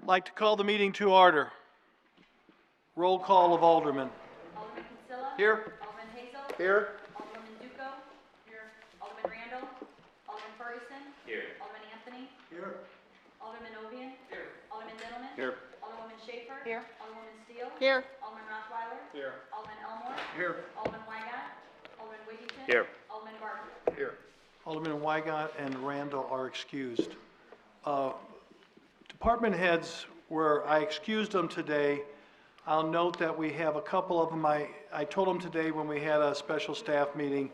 I'd like to call the meeting to order. Roll call of aldermen. Alderman Kinsella. Here. Alderman Hazel. Here. Alderman Duco. Here. Alderman Randall. Alderman Ferguson. Here. Alderman Anthony. Here. Alderman Ovian. Here. Alderman Dillman. Here. Alderwoman Schaefer. Here. Alderwoman Steele. Here. Alderman Rothweiler. Here. Alderman Elmore. Here. Alderman Weigott. Alderman Wiggington. Here. Alderman Barker. Here. Alderman Weigott and Randall are excused. Department heads, where I excused them today, I'll note that we have a couple of them. I told them today when we had a special staff meeting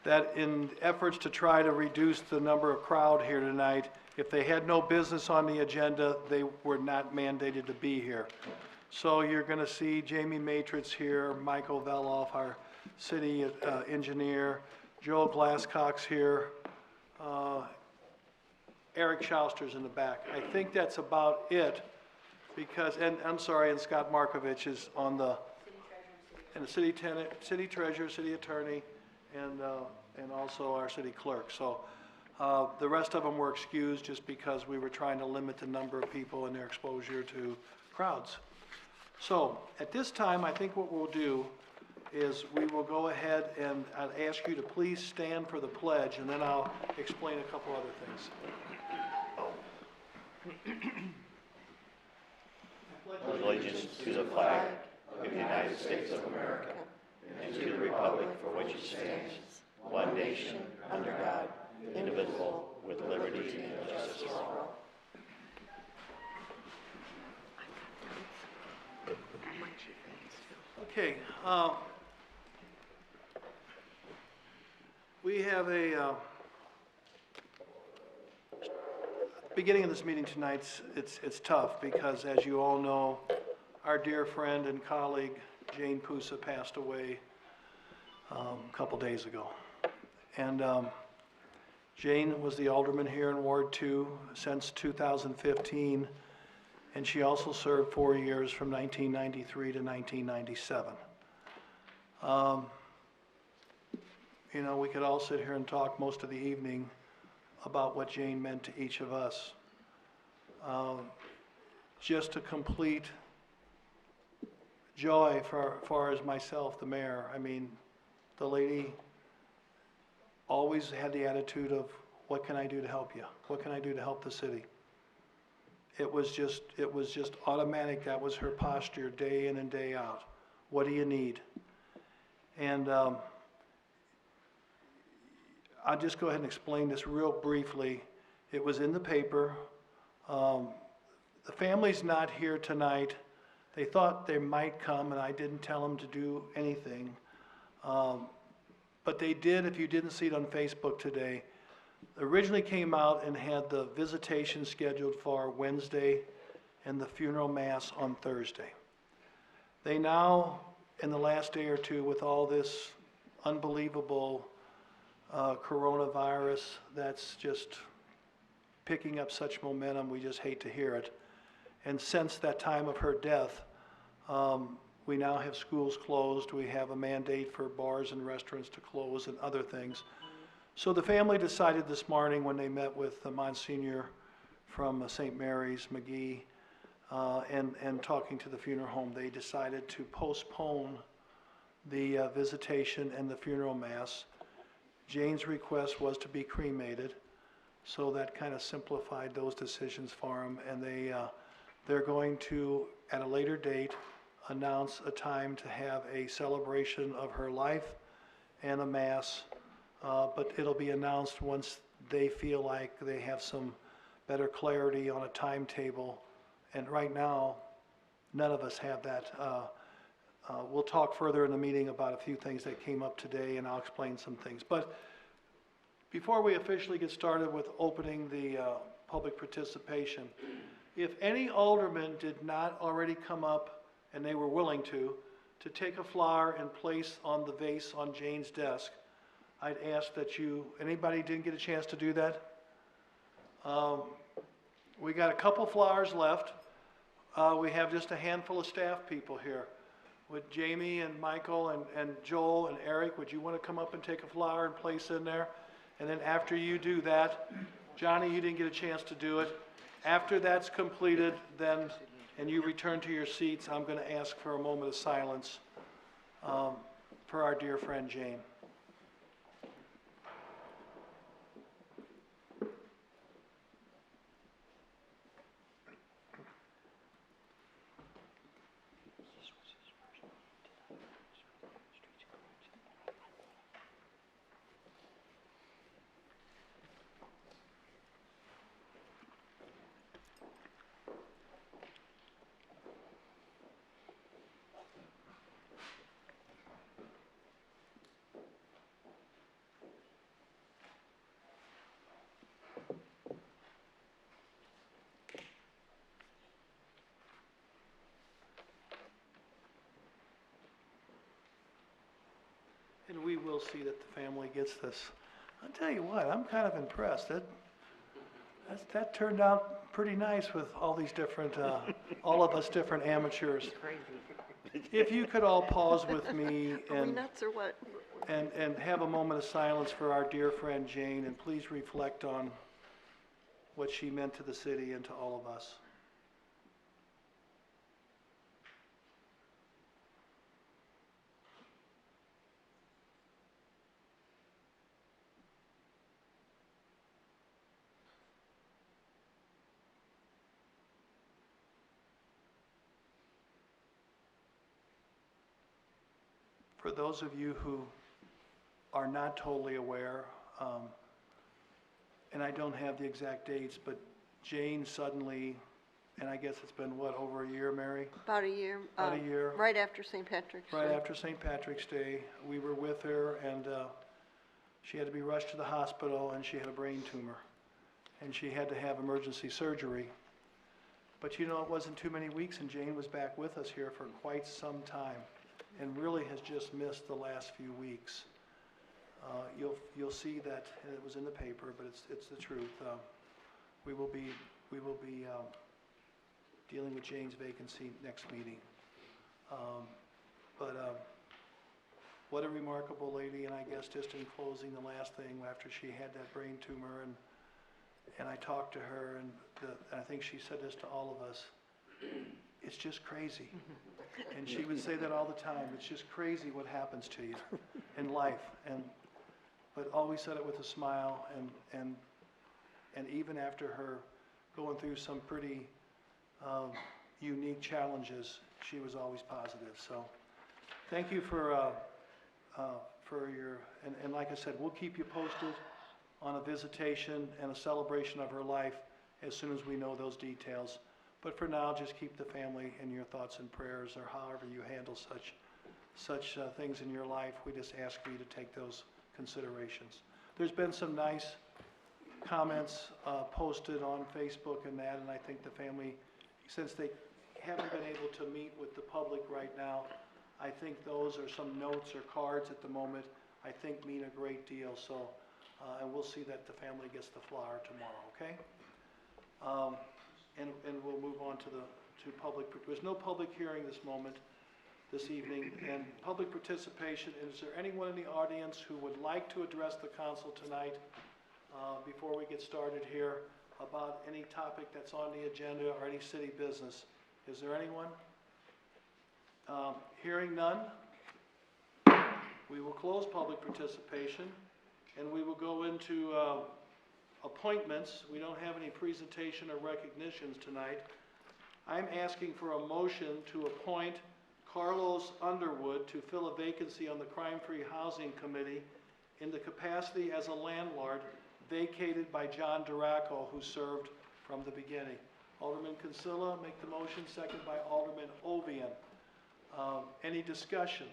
that in efforts to try to reduce the number of crowd here tonight, if they had no business on the agenda, they were not mandated to be here. So you're going to see Jamie Matrix here, Michael Veloff, our city engineer, Joel Glasscock's here, Eric Schauster's in the back. I think that's about it because, and I'm sorry, and Scott Markovich is on the, and the city tenant, city treasurer, city attorney, and also our city clerk. So the rest of them were excused just because we were trying to limit the number of people and their exposure to crowds. So at this time, I think what we'll do is we will go ahead and I'll ask you to please stand for the pledge, and then I'll explain a couple other things. Allegiance to the flag of the United States of America and to the republic for which it stands, one nation, under God, indivisible, with liberty and justice for all. Okay, we have a, beginning of this meeting tonight, it's tough because as you all know, our dear friend and colleague Jane Pusa passed away a couple days ago. And Jane was the alderman here in Ward 2 since 2015, and she also served 4 years from 1993 to 1997. You know, we could all sit here and talk most of the evening about what Jane meant to each of us. Just a complete joy for far as myself, the mayor. I mean, the lady always had the attitude of, what can I do to help you? What can I do to help the city? It was just automatic. That was her posture day in and day out. What do you need? And I'll just go ahead and explain this real briefly. It was in the paper. The family's not here tonight. They thought they might come, and I didn't tell them to do anything. But they did, if you didn't see it on Facebook today, originally came out and had the visitation scheduled for Wednesday and the funeral mass on Thursday. They now, in the last day or two, with all this unbelievable coronavirus that's just picking up such momentum, we just hate to hear it. And since that time of her death, we now have schools closed. We have a mandate for bars and restaurants to close and other things. So the family decided this morning when they met with the Monsignor from St. Mary's, McGee, and talking to the funeral home, they decided to postpone the visitation and the funeral mass. Jane's request was to be cremated, so that kind of simplified those decisions for them, and they're going to, at a later date, announce a time to have a celebration of her life and a mass, but it'll be announced once they feel like they have some better clarity on a timetable, and right now, none of us have that. We'll talk further in the meeting about a few things that came up today, and I'll explain some things. But before we officially get started with opening the public participation, if any alderman did not already come up, and they were willing to take a flower and place on the vase on Jane's desk, I'd ask that you, anybody didn't get a chance to do that? We got a couple flowers left. We have just a handful of staff people here. With Jamie and Michael and Joel and Eric, would you want to come up and take a flower and place in there? And then after you do that, Johnny, you didn't get a chance to do it. After that's completed, then, and you return to your seats, I'm going to ask for a moment of silence for our dear friend Jane. And we will see that the family gets this. I'll tell you what, I'm kind of impressed. That turned out pretty nice with all these different, all of us different amateurs. If you could all pause with me Are we and, nuts or what? and have a moment of silence for our dear friend Jane, and please reflect on what she meant to the city and to all of us. For those of you who are not totally aware, and I don't have the exact dates, but Jane suddenly, and I guess it's been, what, over a year, Mary? About a year. About a year. Right after St. Patrick's Day. Right after St. Patrick's Day, we were with her, and she had to be rushed to the hospital, and she had a brain tumor, and she had to have emergency surgery. But you know, it wasn't too many weeks, and Jane was back with us here for quite some time, and really has just missed the last few weeks. You'll see that, and it was in the paper, but it's the truth. We will be dealing with Jane's vacancy next meeting. What a remarkable lady, and I guess just in closing, the last thing, after she had that brain tumor, and I talked to her, and I think she said this to all of us, it's just crazy. And she would say that all the time, it's just crazy what happens to you in life. But always said it with a smile, and even after her going through some pretty unique challenges, she was always positive. So thank you for your, and like I said, we'll keep you posted on a visitation and a celebration of her life as soon as we know those details. But for now, just keep the family in your thoughts and prayers, or however you handle such things in your life. We just ask for you to take those considerations. There's been some nice comments posted on Facebook and that, and I think the family, since they haven't been able to meet with the public right now, I think those are some notes or cards at the moment, I think mean a great deal. So, and we'll see that the family gets the flower tomorrow, okay? And we'll move on to public, there's no public hearing this evening, and public participation. Is there anyone in the audience who would like to address the council tonight before we get started here about any topic that's on the agenda or any city business? Is there anyone? Hearing none, we will close public participation, and we will go into appointments. We don't have any presentation or recognitions tonight. I'm asking for a motion to appoint Carlos Underwood to fill a vacancy on the Crime-Free Housing Committee in the capacity as a landlord vacated by John Duraco, who served from the beginning. Alderman Kinsella, make the motion, second by Alderman Ovian. Any discussion?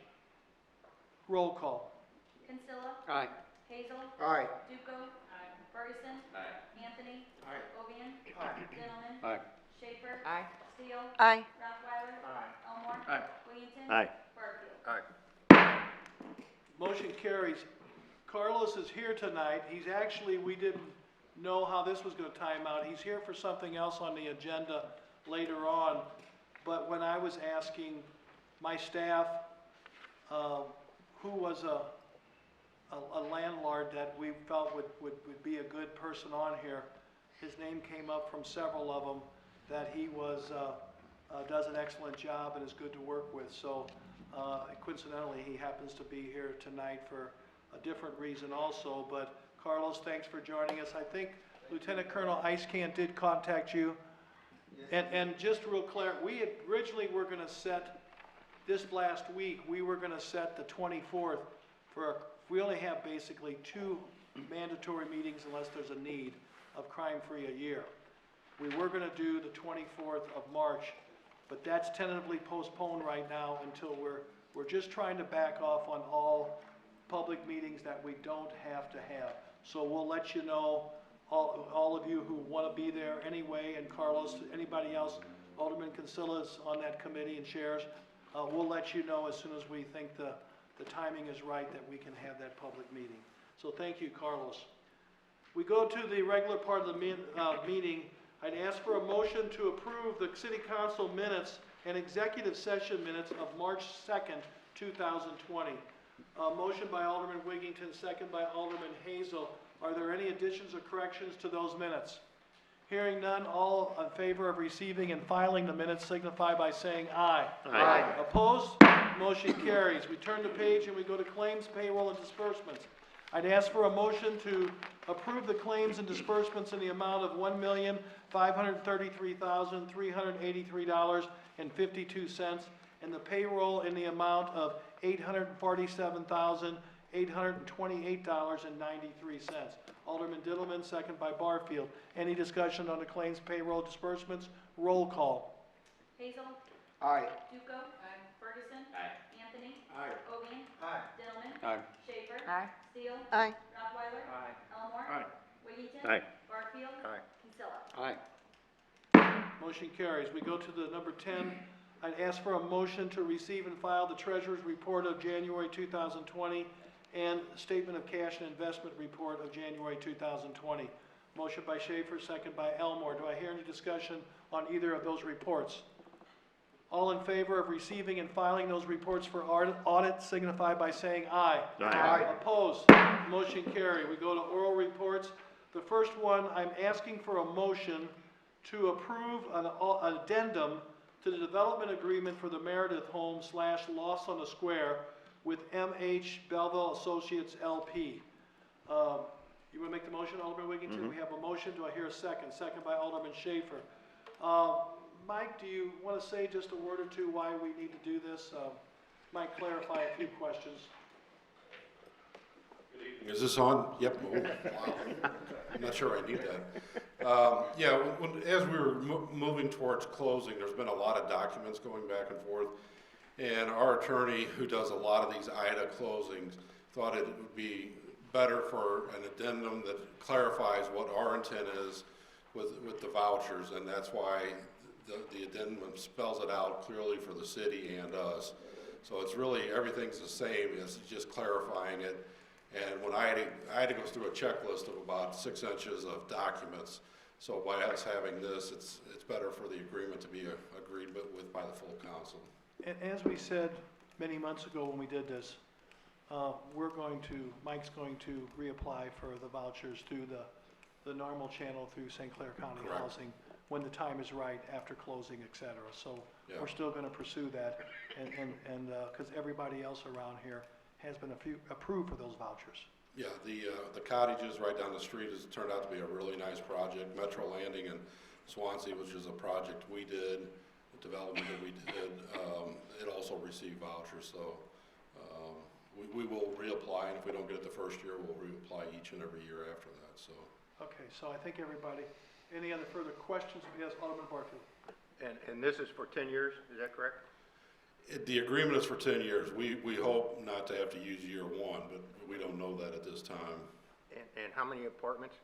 Roll call. Kinsella. Aye. Hazel. Aye. Duco. Ferguson. Anthony. Ovian. Gentlemen. Aye. Schaefer. Aye. Steele. Aye. Rothweiler. Elmore. Aye. Williamson. Aye. Barfield. Motion carries. Carlos is here tonight. He's actually, we didn't know how this was going to time out. He's here for something else on the agenda later on. But when I was asking my staff who was a landlord that we felt would be a good person on here, his name came up from several of them, that he does an excellent job and is good to work with. So coincidentally, he happens to be here tonight for a different reason also. But Carlos, thanks for joining us. I think Lieutenant Colonel Icecant did contact you. And just real clear, we had originally were going to set, this last week, we were going to set the 24th we only have basically 2 mandatory meetings unless there's a need of crime-free a year. We were going to do the 24th of March, but that's tentatively postponed right now until we're just trying to back off on all public meetings that we don't have to have. So we'll let you know, all of you who want to be there anyway, and Carlos, anybody else, Alderman Consilla's on that committee and chairs, we'll let you know as soon as we think the timing is right that we can have that public meeting. So thank you, Carlos. We go to the regular part of the meeting. I'd ask for a motion to approve the City Council minutes and executive session minutes of March 2nd, 2020. Motion by Alderman Wiggington, second by Alderman Hazel. Are there any additions or corrections to those minutes? Hearing none, all in favor of receiving and filing the minutes signify by saying aye. Aye. Opposed? Motion carries. We turn the page and we go to claims, payroll, and disbursements. I'd ask for a motion to approve the claims and disbursements in the amount of $1,533,383.52 and the payroll in the amount of $847,828.93. Alderman Dillman, second by Barfield. Any discussion on the claims, payroll, disbursements? Roll call. Hazel. Aye. Duco. Ferguson. Anthony. Aye. Ovian. Aye. Dillman. Aye. Schaefer. Aye. Steele. Aye. Rottweiler. Aye. Elmore. Aye. Wiggington. Aye. Barfield. Aye. Kinsella. Aye. Motion carries. We go to the number 10. I'd ask for a motion to receive and file the Treasurer's Report of January 2020 and Statement of Cash and Investment Report of January 2020. Motion by Schaefer, second by Elmore. Do I hear any discussion on either of those reports? All in favor of receiving and filing those reports for audit signify by saying aye. Aye. Opposed? Motion carried. We go to oral reports. The first one, I'm asking for a motion to approve an addendum to the development agreement for the Meredith Home / Loss on the Square with M.H. Belleville Associates LP. You want to make the motion, Alderman Wiggington? We have a motion. Do I hear a second? Second by Alderman Schaefer. Mike, do you want to say just a word or two why we need to do this? Might clarify a few questions. Is this on? Yep. Oh, wow. I'm not sure I need that. Yeah, as we were moving towards closing, there's been a lot of documents going back and forth. And our attorney, who does a lot of these IDA closings, thought it would be better for an addendum that clarifies what our intent is with the vouchers. And that's why the addendum spells it out clearly for the city and us. So it's really, everything's the same, it's just clarifying it. And when I had to go through a checklist of about 6 inches of documents. So by us having this, it's better for the agreement to be agreed with by the full council. And as we said many months ago when we did this, Mike's going to reapply for the vouchers through the normal channel through St. Clair County Correct. Housing when the time is right, after closing, et cetera. So Yeah. we're still going to pursue that, and because everybody else around here has been approved for those vouchers. Yeah, the cottages right down the street has turned out to be a really nice project. Metro Landing in Swansea, which is a project we did, a development that we did, it also received vouchers. So we will reapply, and if we don't get it the first year, we'll reapply each and every year after that. So. Okay, so I think everybody, any other further questions? Yes, Alderman Barfield. And this is for 10 years, is that correct? The agreement is for 10 years. We hope not to have to use year one, but we don't know that at this time. And how many apartments?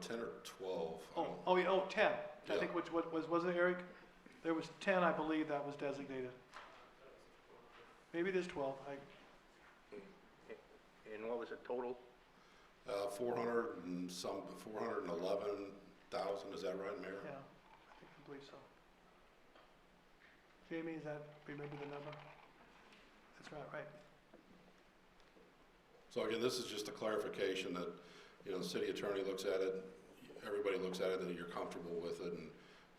10 or 12. Oh, 10. I Yeah. think wasn't it, Eric? There was 10, I believe, that was designated. Maybe there's 12. And what was the total? 411,000, is that right, Mayor? Yeah, I believe so. Jamie, is that, remember the number? That's right. So again, this is just a clarification that, the city attorney looks at it. everybody looks at it, that you're comfortable with it, and,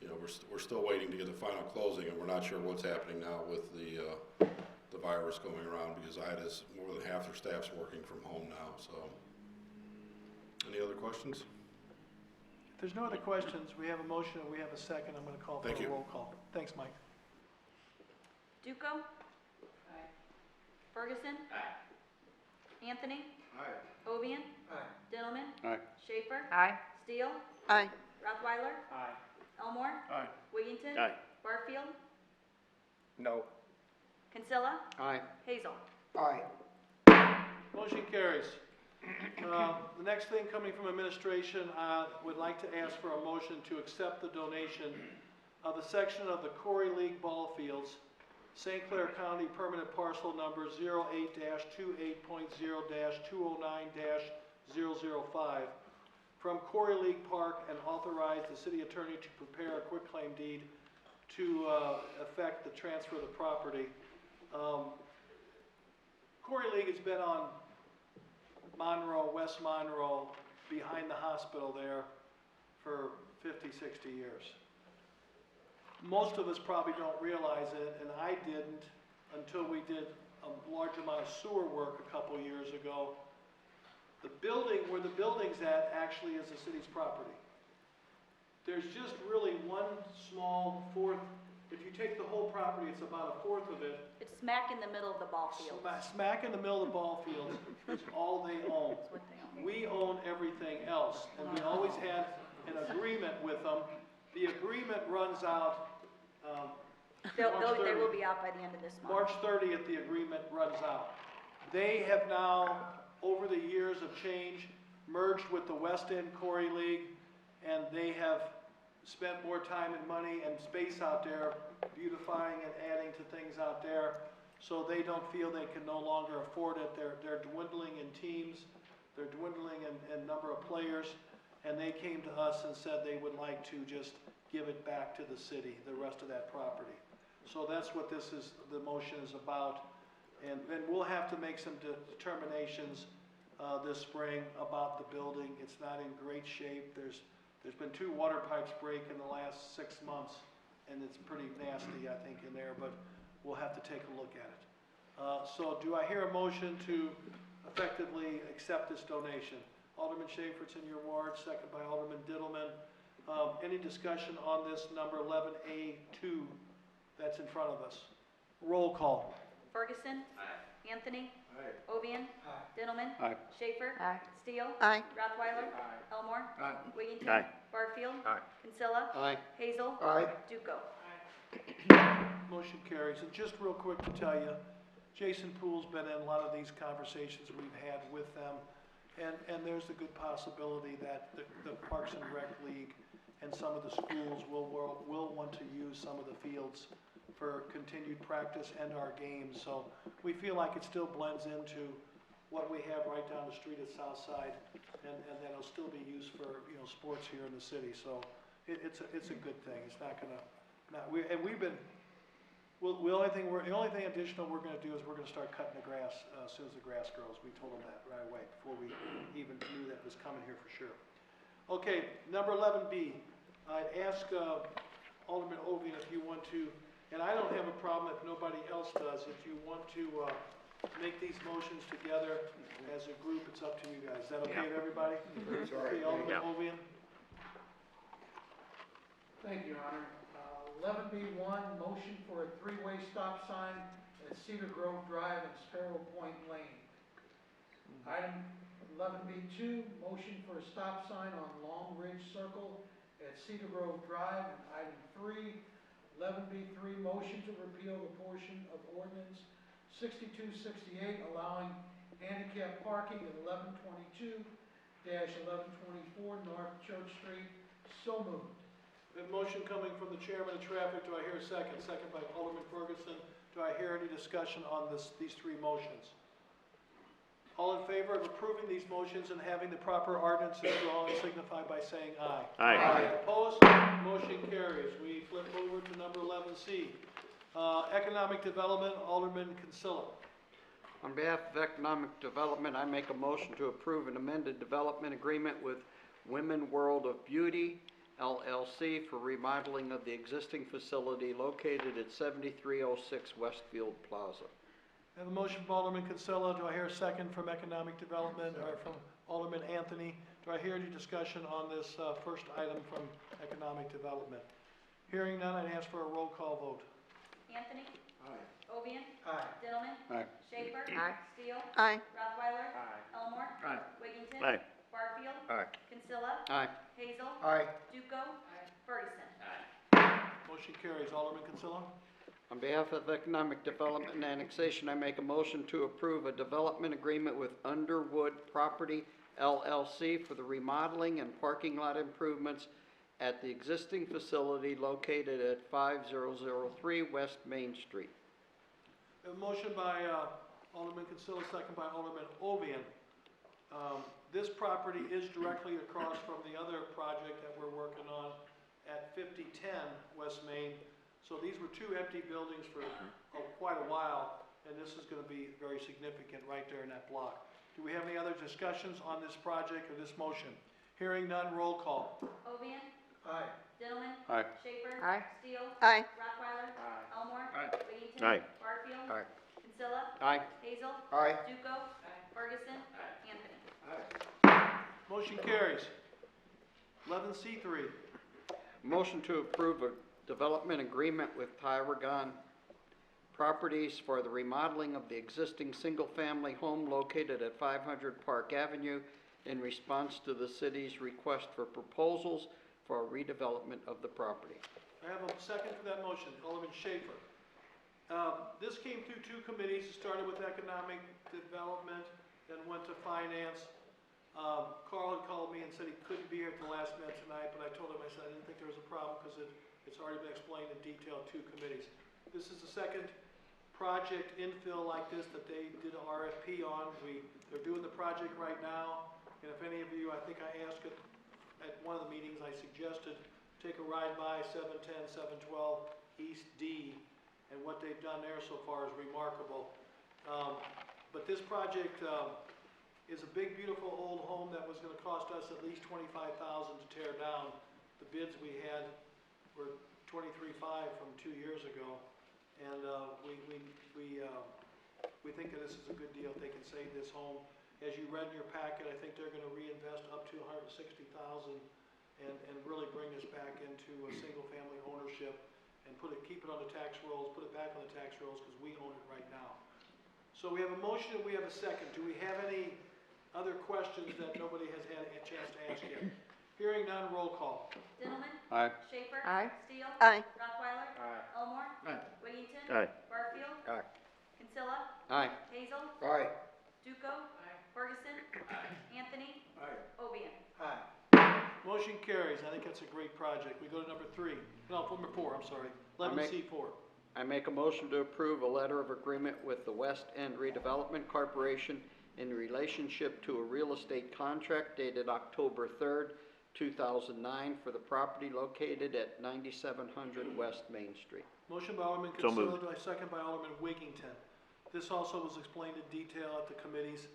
you know, we're still waiting to get the final closing, and we're not sure what's happening now with the virus going around, because IDA is more than half their staff's working from home now, so. Any other questions? If there's no other questions, we have a motion and we have a second. I'm going to call for Thank a you. roll call. Thanks, Mike. Duco? Ferguson? Anthony? Ovian? Dillman? Schaefer? Steele? Rothweiler? Elmore? Wiggington? Barfield? No. Kinsella? Hazel? Motion carries. The next thing coming from administration, would like to ask for a motion to accept the donation of the section of the Corey League ball fields, St. Clair County permanent parcel number 08-28.0-209-005 from Corey League Park, and authorize the city attorney to prepare a quitclaim deed to affect the transfer of the property. Corey League has been on Monroe, West Monroe, behind the hospital there for 50, 60 years. Most of us probably don't realize it, and I didn't until we did a large amount of sewer work a couple years ago. The building, where the building's at, actually is the city's property. There's just really one small fourth, if you take the whole property, it's about a fourth of it. It's smack in the middle of the ball field. Smack in the middle of the ball field is all they own. That's what they own. We own everything else, and we always had an agreement with them. The agreement runs out, They March will 30th. be out by the end of this month. March 30th, the agreement runs out. They have now, over the years of change, merged with the West End Corey League, and they have spent more time and money and space out there, beautifying and adding to things out there, so they don't feel they can no longer afford it. They're dwindling in teams, they're dwindling in number of players, and they came to us and said they would like to just give it back to the city, the rest of that property. So that's what this is, the motion is about, and we'll have to make some determinations this spring about the building. It's not in great shape. There's been 2 water pipes break in the last 6 months, and it's pretty nasty, I think, in there, but we'll have to take a look at it. So do I hear a motion to effectively accept this donation? Alderman Schaefer, it's in your ward, second by Alderman Dillman. Any discussion on this number 11A2 that's in front of us? Roll call. Ferguson? Anthony? Ovian? Dillman? Schaefer? Steele? Rothweiler? Elmore? Wiggington? Barfield? Kinsella? Hazel? Duco? Motion carries. And just real quick to tell you, Jason Poole's been in a lot of these conversations we've had with them, and there's a good possibility that the Parks and Rec League and some of the schools will want to use some of the fields for continued practice and our games. So we feel like it still blends into what we have right down the street at Southside, and that it'll still be used for, you know, sports here in the city. So it's a good thing. It's not gonna, the only thing additional we're gonna do is we're gonna start cutting the grass as soon as the grass grows. We told them that right away before we even knew that was coming here for sure. Okay, number 11B. I'd ask Alderman Ovian if you want to, and I don't have a problem if nobody else does, if you want to make these motions together as a group, it's up to you guys. Is that okay with everybody? Okay, Alderman Ovian? Thank you, Your Honor. 11B1, motion for a 3-way stop sign at Cedar Grove Drive and Sparrow Point Lane. Item 11B2, motion for a stop sign on Long Ridge Circle at Cedar Grove Drive. And item 3, 11B3, motion to repeal the portion of ordinance 6268 allowing handicap parking at 1122-1124 North Church Street. So moved. A motion coming from the chairman of traffic. Do I hear a second? Second by Alderman Ferguson. Do I hear any discussion on these 3 motions? All in favor of approving these motions and having the proper ordinances drawn, signify by saying aye. Aye. Opposed? Motion carries. We flip over to number 11C. Economic Development, Alderman Kinsella. On behalf of Economic Development, I make a motion to approve an amended development agreement with Women World of Beauty LLC for remodeling of the existing facility located at 7306 Westfield Plaza. I have a motion from Alderman Consilla. Do I hear a second from Economic Development, or from Alderman Anthony? Do I hear any discussion on this first item from Economic Development? Hearing none, I'd ask for a roll call vote. Anthony. Aye. Ovian. Aye. Gentlemen. Aye. Schaefer. Aye. Steele. Aye. Rothweiler. Elmore. Wiggington. Aye. Barfield. Aye. Kinsella. Aye. Hazel. Aye. Duco. Ferguson. Motion carries. Alderman Consilla? On behalf of Economic Development and Annexation, I make a motion to approve a development agreement with Underwood Property LLC for the remodeling and parking lot improvements at the existing facility located at 5003 West Main Street. We have a motion by Alderman Consilla, second by Alderman Ovian. This property is directly across from the other project that we're working on at 5010 West Main. So these were two empty buildings for quite a while, and this is going to be very significant right there in that block. Do we have any other discussions on this project or this motion? Hearing none, roll call. Ovian. Aye. Gentlemen. Aye. Schaefer. Aye. Steele. Aye. Rothweiler. Elmore. Wiggington. Aye. Barfield. Aye. Kinsella. Aye. Hazel. Aye. Duco. Ferguson. Anthony. Motion carries. 11C3. Motion to approve a development agreement with Tyragon Properties for the remodeling of the existing single-family home located at 500 Park Avenue in response to the city's request for proposals for a redevelopment of the property. I have a second for that motion, Alderman Schaefer. This came through two committees. It started with Economic Development, then went to Finance. Carl had called me and said he couldn't be here at the last minute tonight, but I told him, I said, I didn't think there was a problem because it's already been explained in detail to committees. This is the second project infill like this that they did an RFP on. They're doing the project right now, and if any of you, I think I asked it at one of the meetings, I suggested take a ride by 710, 712 East D, and what they've done there so far is remarkable. But this project is a big, beautiful old home that was going to cost us at least $25,000 to tear down. The bids we had were $23,500 from 2 years ago, and we think that this is a good deal if they can save this home. As you read in your packet, I think they're going to reinvest up to $160,000 and really bring this back into a single-family ownership and keep it on the tax rolls, put it back on the tax rolls because we own it right now. So we have a motion and we have a second. Do we have any other questions that nobody has had a chance to ask yet? Hearing none, roll call. Gentlemen. Aye. Schaefer. Aye. Steele. Aye. Rothweiler. Aye. Elmore. Aye. Wiggington. Aye. Barfield. Aye. Kinsella. Aye. Hazel. Aye. Duco. Ferguson. Anthony. Aye. Ovian. Aye. Motion carries. I think that's a great project. We go to number 4, I'm sorry. 11C4. I make a motion to approve a letter of agreement with the West End Redevelopment Corporation in relationship to a real estate contract dated October 3rd, 2009 for the property located at 9700 West Main Street. Motion by Alderman So Consilla, moved. do I second by Alderman Wiggington? This also was explained in detail at the committees.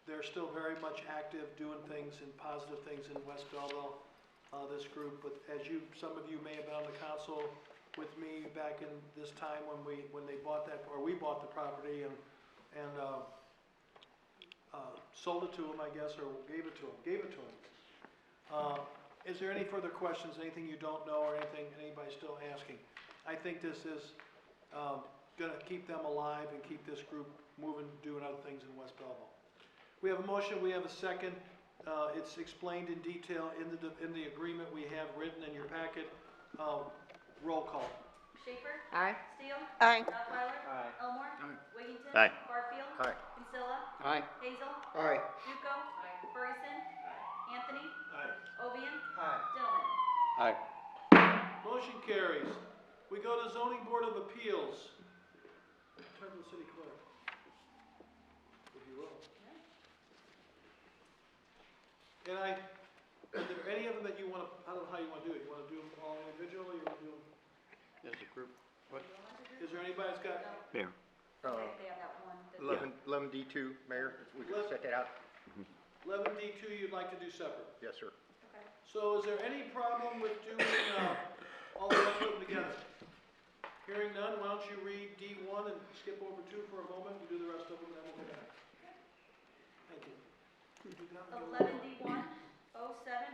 They're still very much active doing things and positive things in West Belleville, this group. But as some of you may have been on the council with me back in this time when they bought that, or we bought the property and sold it to them, I guess, or gave it to them. Is there any further questions, anything you don't know or anything anybody's still asking? I think this is going to keep them alive and keep this group moving, doing other things in West Belleville. We have a motion, we have a second. It's explained in detail in the agreement we have written in your packet. Roll call. Schaefer. Aye. Steele. Aye. Rothweiler. Aye. Elmore. Wiggington. Aye. Barfield. Aye. Kinsella. Aye. Hazel. Aye. Duco. Ferguson. Anthony. Ovian. Aye. Gentlemen. Aye. Motion carries. We go to Zoning Board of Appeals. Turn to the city clerk. If you will. And are there any of them that you want to, I don't know how you want to do it. You want to do them all individually or do them? As a group. What? Is there anybody that's got? Mayor. They have that one. that- 11D2, Mayor, if we could set that out. 11D2 you'd like to do separate. Yes, sir. Okay. So is there any problem with doing all the rest of them together? Hearing none, why don't you read D1 and skip over 2 for a moment, and do the rest of them, then we'll go back. Thank you. 11D1, 07,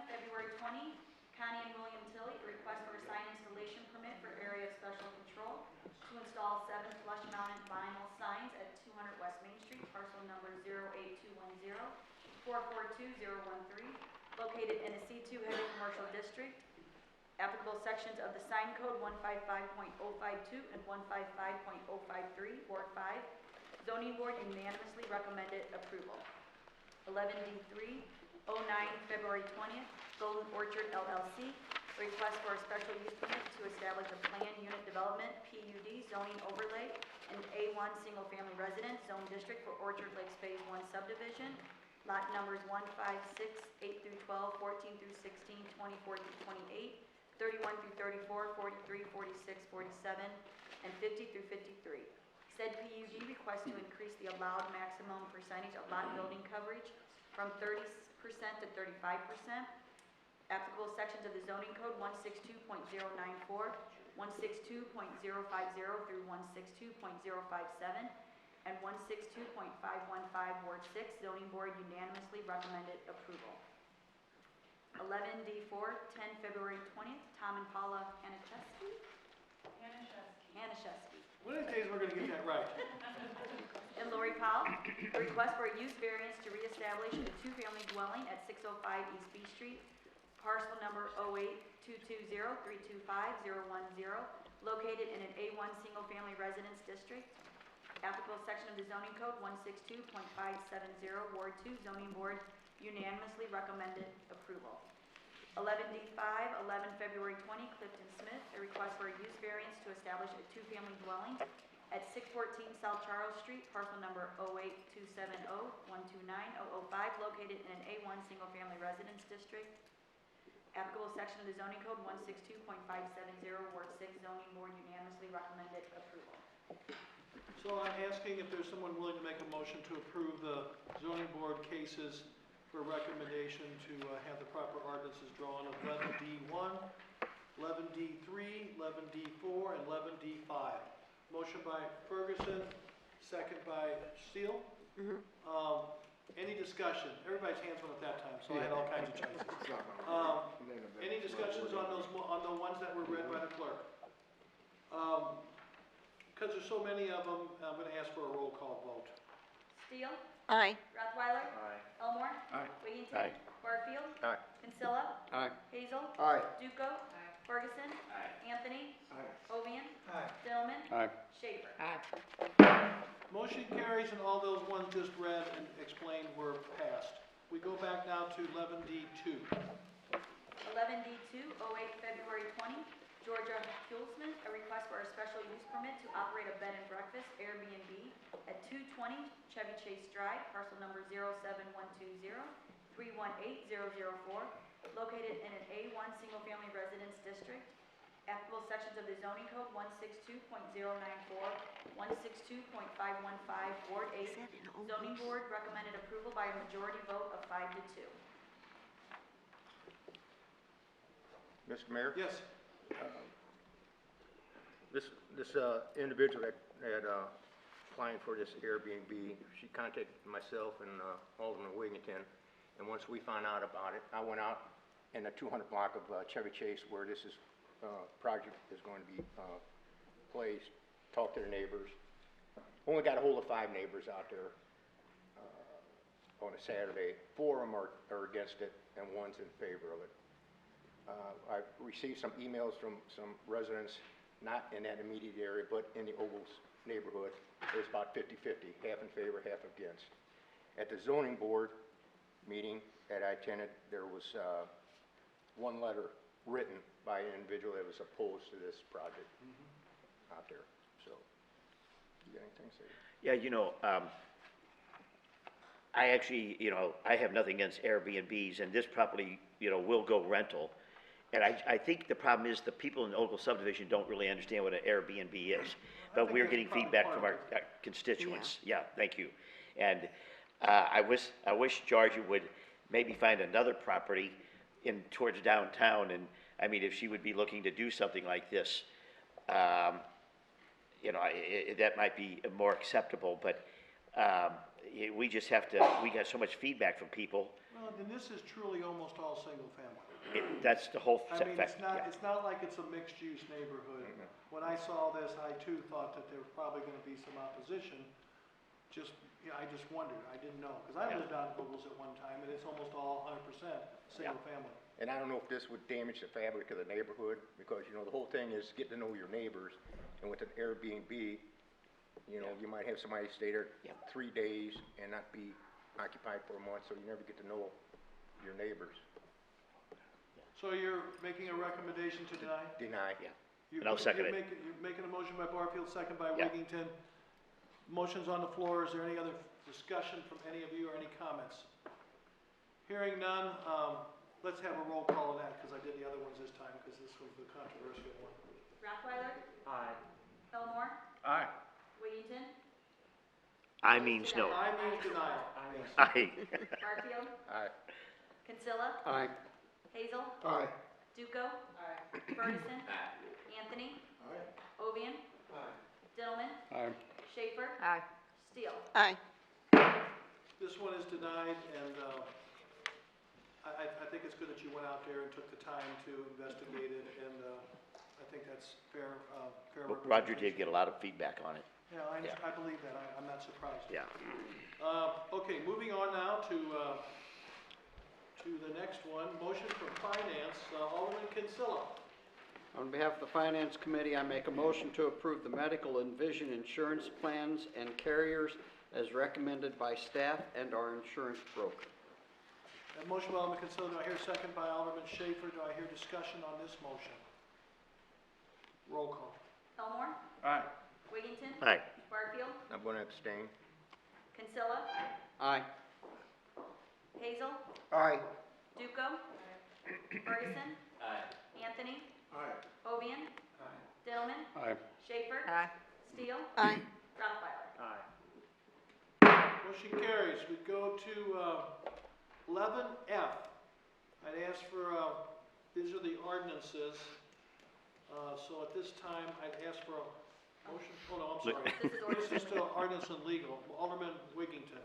February 20, Connie and William Tilley, a request for a sign installation permit for area of special control to install 7 flush-mounted vinyl signs at 200 West Main Street, parcel number 08210 442013, located in a C2 heavy commercial district. Applicable sections of the sign code 155.052 and 155.053, Ward 5. Zoning board unanimously recommended approval. 11D3, 09, February 20th, Golden Orchard LLC, request for a special use permit to establish a planned unit development, PUD, zoning overlay, in A1 single-family residence zone district for Orchard Lakes Phase 1 subdivision, lot numbers 1, 5, 6, 8 through 12, 14 through 16, 24 through 28, 31 through 34, 43, 46, 47, and 50 through 53. Said PUD requests to increase the allowed maximum percentage of lot building coverage from 30% to 35%. Applicable sections of the zoning code 162.094, 162.050 through 162.057, and 162.515, Ward 6. Zoning board unanimously recommended approval. 11D4, 10 February 20th, Tom and Paula Hanachewski? Hanachewski. One of these days, we're gonna get that right. And Lori Powell, a request for a use variance to reestablish a two-family dwelling at 605 East B Street, parcel number 08220325010, located in an A1 single-family residence district. Applicable section of the zoning code 162.570, Ward 2, zoning board unanimously recommended approval. 11D5, 11 February 20, Clifton Smith, a request for a use variance to establish a two-family dwelling at 614 South Charles Street, parcel number 08270129005, located in an A1 single-family residence district. Applicable section of the zoning code 162.570, Ward 6, zoning board unanimously recommended approval. So I'm asking if there's someone willing to make a motion to approve the zoning board cases for recommendation to have the proper ordinances drawn of 11D1, 11D3, 11D4, and 11D5. Motion by Ferguson, second by Steele. Any discussion? Everybody's hands went up that time, so I had all kinds of choices. Any discussions on those, on the ones that were read by the clerk? Because there's so many of them, I'm going to ask for a roll call vote. Steele? Aye. Rothweiler? Aye. Elmore? Aye. Wiggington? Aye. Barfield? Aye. Kinsella? Aye. Hazel? Aye. Duco? Ferguson? Anthony? Aye. Ovian? Aye. Dillman? Aye. Schaefer? Motion carries and all those ones just read and explained were passed. We go back now to 11D2. 11D2, 08 February 20, Georgia Hulsman, a request for a special use permit to operate a bed and breakfast Airbnb at 220 Chevy Chase Drive, parcel number 07120318004, located in an A1 single-family residence district. Applicable sections of the zoning code 162.094, 162.515, Ward 8. Zoning board recommended approval by a majority vote of 5 to 2. Mr. Mayor? Yes. This individual that applying for this Airbnb, she contacted myself and Alderman Wiggington, and once we found out about it, I went out in the 200 block of Chevy Chase where this is project is going to be placed, talked to the neighbors. Only got a hold of 5 neighbors out there on a Saturday. 4 of them are against it, and 1's in favor of it. I received some emails from some residents, not in that immediate area, but in the Ogles neighborhood. It was about 50-50, half in favor, half against. At the zoning board meeting that I attended, there was 1 letter written by an individual that was opposed to this project out there. So, you got anything to say? Yeah, I actually, I have nothing against Airbnbs, and this property, will go rental. And I think the problem is the people in the Ogle subdivision don't really understand what an Airbnb is. But we're getting feedback from our constituents. Yeah, thank you. And I wish Georgia would maybe find another property in, towards downtown, and, I mean, if she would be looking to do something like this, you know, that might be more acceptable, but, we just have to, we got so much feedback from people. Well, and this is truly almost all single family. That's the whole I mean, fact, yeah. it's not like it's a mixed-use neighborhood. When I saw this, I too thought that there was probably gonna be some opposition. Just, yeah, I just wondered, I didn't know, because I Yeah. lived on Googles at one time, and it's almost all 100% single family. And I don't know if this would damage the fabric of the neighborhood, because, you know, the whole thing is get to know your neighbors, and with an Airbnb, you know, you might have somebody stay there Yeah. 3 days and not be occupied for a month, so you never get to know your neighbors. So you're making a recommendation to deny? Deny. Yeah. You- And I'll second you're it. You're making a motion by Barfield, second by Yeah. Wiggington. Motion's on the floor. Is there any other discussion from any of you or any comments? Hearing none, let's have a roll call on that, because I did the other ones this time, because this was the controversial one. Rothweiler? Aye. Elmore? Aye. Wiggington? I means no. I means denial. Aye. Barfield? Aye. Kinsella? Aye. Hazel? Aye. Duco? Ferguson? Anthony? Ovian? Dillman? Aye. Schaefer? Aye. Steele? Aye. This one is denied, and I think it's good that you went out there and took the time to investigate it, and I think that's fair representation. Roger did get a lot of feedback on it, Yeah, Yeah. I believe that. I'm not surprised. yeah. Okay, moving on now to the next one. Motion from Finance, Alderman Kinsella. On behalf of the Finance Committee, I make a motion to approve the medical and vision insurance plans and carriers as recommended by staff and our insurance broker. A motion by Alderman Kinsella. Do I hear a second by Alderman Schaefer? Do I hear discussion on this motion? Roll call. Elmore? Aye. Wiggington? Aye. Barfield? I'm gonna abstain. Kinsella? Aye. Hazel? Aye. Duco? Ferguson? Anthony? Aye. Ovian? Dillman? Aye. Schaefer? Aye. Steele? Aye. Rothweiler? Aye. Motion carries. We go to 11F. I'd ask for, these are the ordinances. So at this time, I'd ask for a motion. Oh, no, I'm sorry. This is ordinance This is still ordinance and legal. Alderman Wiggington.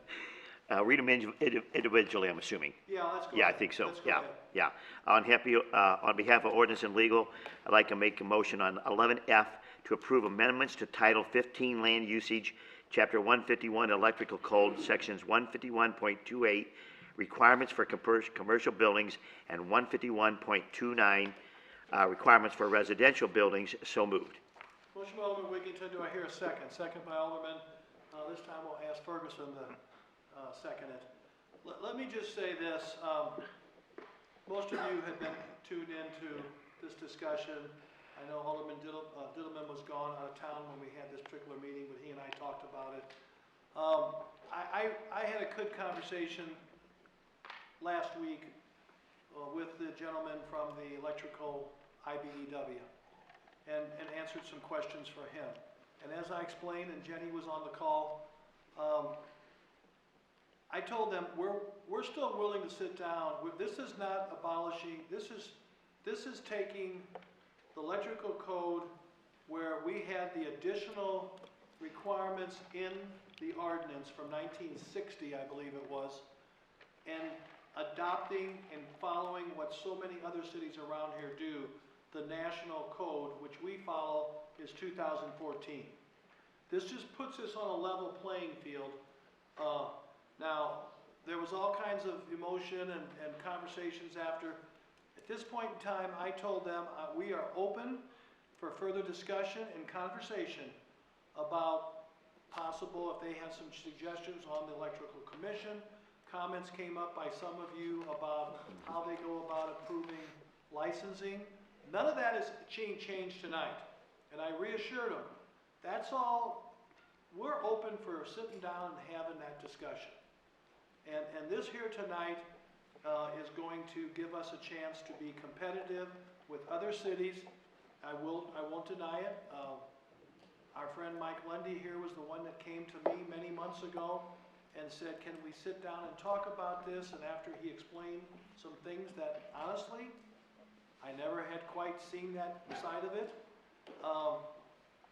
Read them individually, I'm assuming. Yeah, let's go Yeah, I ahead. think so, Let's go yeah, ahead. yeah. On behalf of Ordinance and Legal, I'd like to make a motion on 11F to approve amendments to Title 15 Land Usage, Chapter 151 Electrical Code, Sections 151.28, Requirements for Commercial Buildings, and 151.29, Requirements for Residential Buildings. So moved. Motion by Alderman Wiggington. Do I hear a second? Second by Alderman, this time we'll ask Ferguson to second it. Let me just say this. Most of you have been tuned into this discussion. I know Alderman Dillman was gone out of town when we had this particular meeting, but he and I talked about it. I had a good conversation last week with the gentleman from the electrical IBEW and answered some questions for him. And as I explained, and Jenny was on the call, I told them, we're still willing to sit down. This is not abolishing, this is taking the electrical code where we had the additional requirements in the ordinance from 1960, I believe it was, and adopting and following what so many other cities around here do, the national code, which we follow, is 2014. This just puts us on a level playing field. Now, there was all kinds of emotion and conversations after. At this point in time, I told them we are open for further discussion and conversation about possible, if they have some suggestions on the electrical commission. Comments came up by some of you about how they go about approving licensing. None of that is changed tonight. And I reassured them, that's all, we're open for sitting down and having that discussion. And this here tonight is going to give us a chance to be competitive with other cities. I won't deny it. Our friend Mike Lundy here was the one that came to me many months ago and said, can we sit down and talk about this? And after he explained some things that honestly, I never had quite seen that side of it,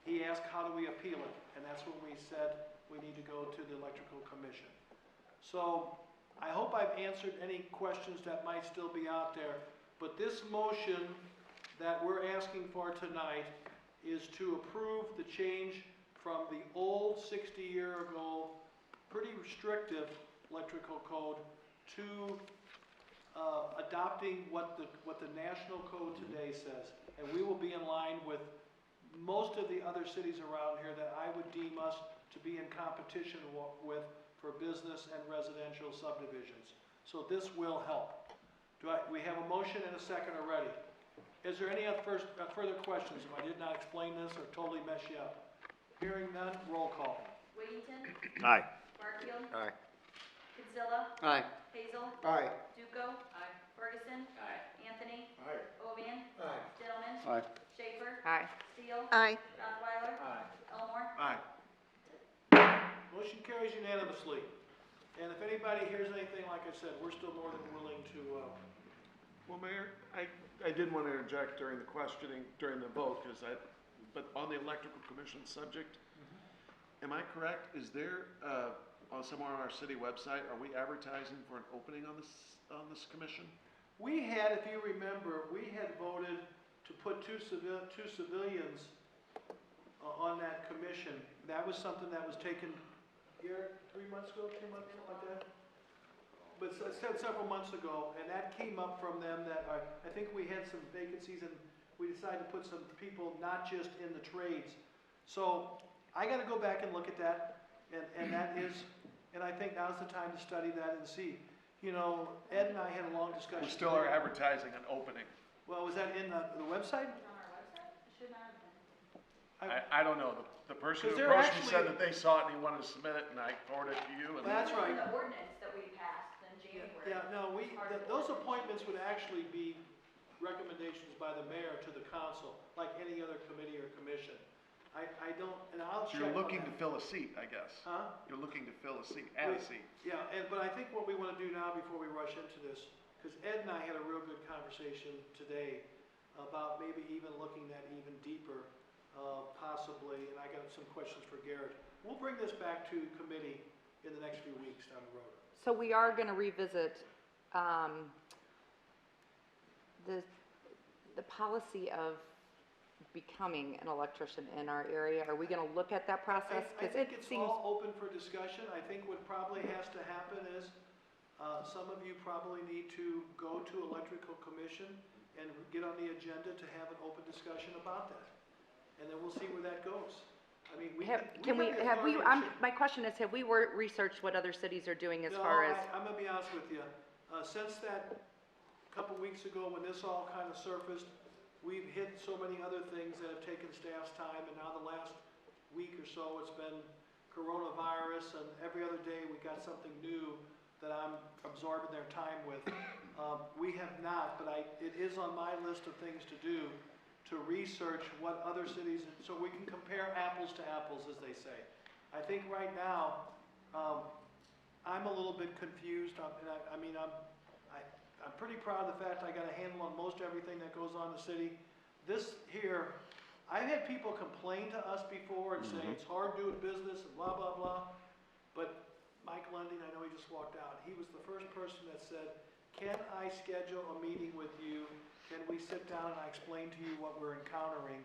he asked, how do we appeal it? And that's when we said, we need to go to the electrical commission. So I hope I've answered any questions that might still be out there, but this motion that we're asking for tonight is to approve the change from the old 60-year-ago, pretty restrictive electrical code to adopting what the national code today says. And we will be in line with most of the other cities around here that I would deem us to be in competition with for business and residential subdivisions. So this will help. We have a motion and a second already. Is there any further questions if I did not explain this or totally mess you up? Hearing none, roll call. Wiggington, Aye. Barfield, Aye. Kinsella, Aye. Hazel, Aye. Duco. Ferguson. Anthony. Ovian. Gentlemen. Aye. Schaefer. Aye. Steele. Aye. Rottweiler. Elmore. Aye. Motion carries unanimously. And if anybody hears anything, like I said, we're still more than willing to, Well, Mayor, I did want to interject during the questioning, during the vote, but on the electrical commission subject, am I correct? Is there, somewhere on our city website, are we advertising for an opening on this commission? we had, if you remember, we had voted to put two civilians on that commission. That was something that was taken, Garrett, 3 months ago, 2 months, something like that? But it said several months ago, and that came up from them that I think we had some vacancies and we decided to put some people not just in the trades. So I gotta go back and look at that, and that is, and I think now's the time to study that and see. You know, Ed and I had a long discussion. We still are advertising an opening. Well, was that in the website? It's on our website? It should not have been. I don't know, the person 'Cause who they're approached me said actually- that they saw it and he wanted to submit it, and I forwarded it to you, and That's right. The ordinance that we passed in January. Yeah, no, those appointments would actually be recommendations by the mayor to the council, like any other committee or commission. I don't, and I'll so check you're on looking to that. fill a seat, I guess. Huh? You're looking to fill a seat, add a seat. Yeah, but I think what we want to do now before we rush into this, because Ed and I had a real good conversation today about maybe even looking at even deeper, possibly, and I got some questions for Garrett. We'll bring this back to committee in the next few weeks down the road. So we are going to revisit the policy of becoming an electrician in our area. Are we going to look at that process? I Because think it it's seems, all open for discussion. I think what probably has to happen is, some of you probably need to go to electrical commission and get on the agenda to have an open discussion about that. And then we'll see where that goes. I mean, my question is, have we researched what other cities are doing as far as? I'm gonna be honest with you. Since that couple weeks ago when this all kind of surfaced, we've hit so many other things that have taken staff's time, and now the last week or so, it's been coronavirus, and every other day we got something new that I'm absorbing their time with. We have not, but it is on my list of things to do, to research what other cities, so we can compare apples to apples, as they say. I think right now, I'm a little bit confused. I'm pretty proud of the fact I got a handle on most everything that goes on in the city. This here, I've had people complain to us before and say it's hard doing business and blah, blah, blah. But Mike Lunding, I know he just walked out, he was the first person that said, can I schedule a meeting with you? Can we sit down and I explain to you what we're encountering?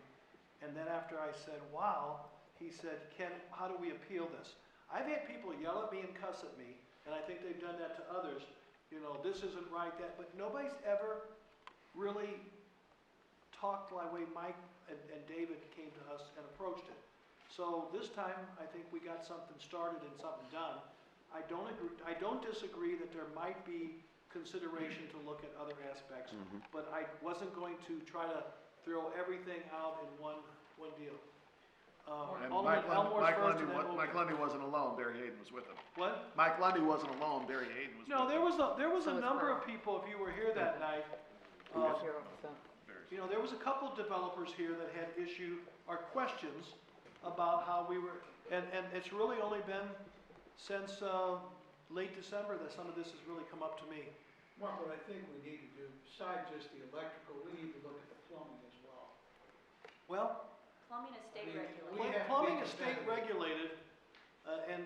And then after I said, wow, he said, how do we appeal this? I've had people yell at me and cuss at me, and I think they've done that to others. You know, this isn't right, that, but nobody's ever really talked the way Mike and David came to us and approached it. So this time, I think we got something started and something done. I don't disagree that there might be consideration to look at other aspects, but I wasn't going to try to throw everything out in one deal. And Alderman Elmore's first, and then Mike Lundy wasn't alone, Barry Hayden was with him. What? Mike Lundy wasn't alone, Barry Hayden was with No, him. there was a So it's number Carl. of people, if you were here that night, you know, there was a couple of developers here that had questions about how we were, and it's really only been since, late December, that some of this has really come up to me. Well, what I think we need to do, besides just the electrical, we need to look at the plumbing as well. Well, Plumbing is state I mean, regulated. we have to be plumbing is state competitive. regulated,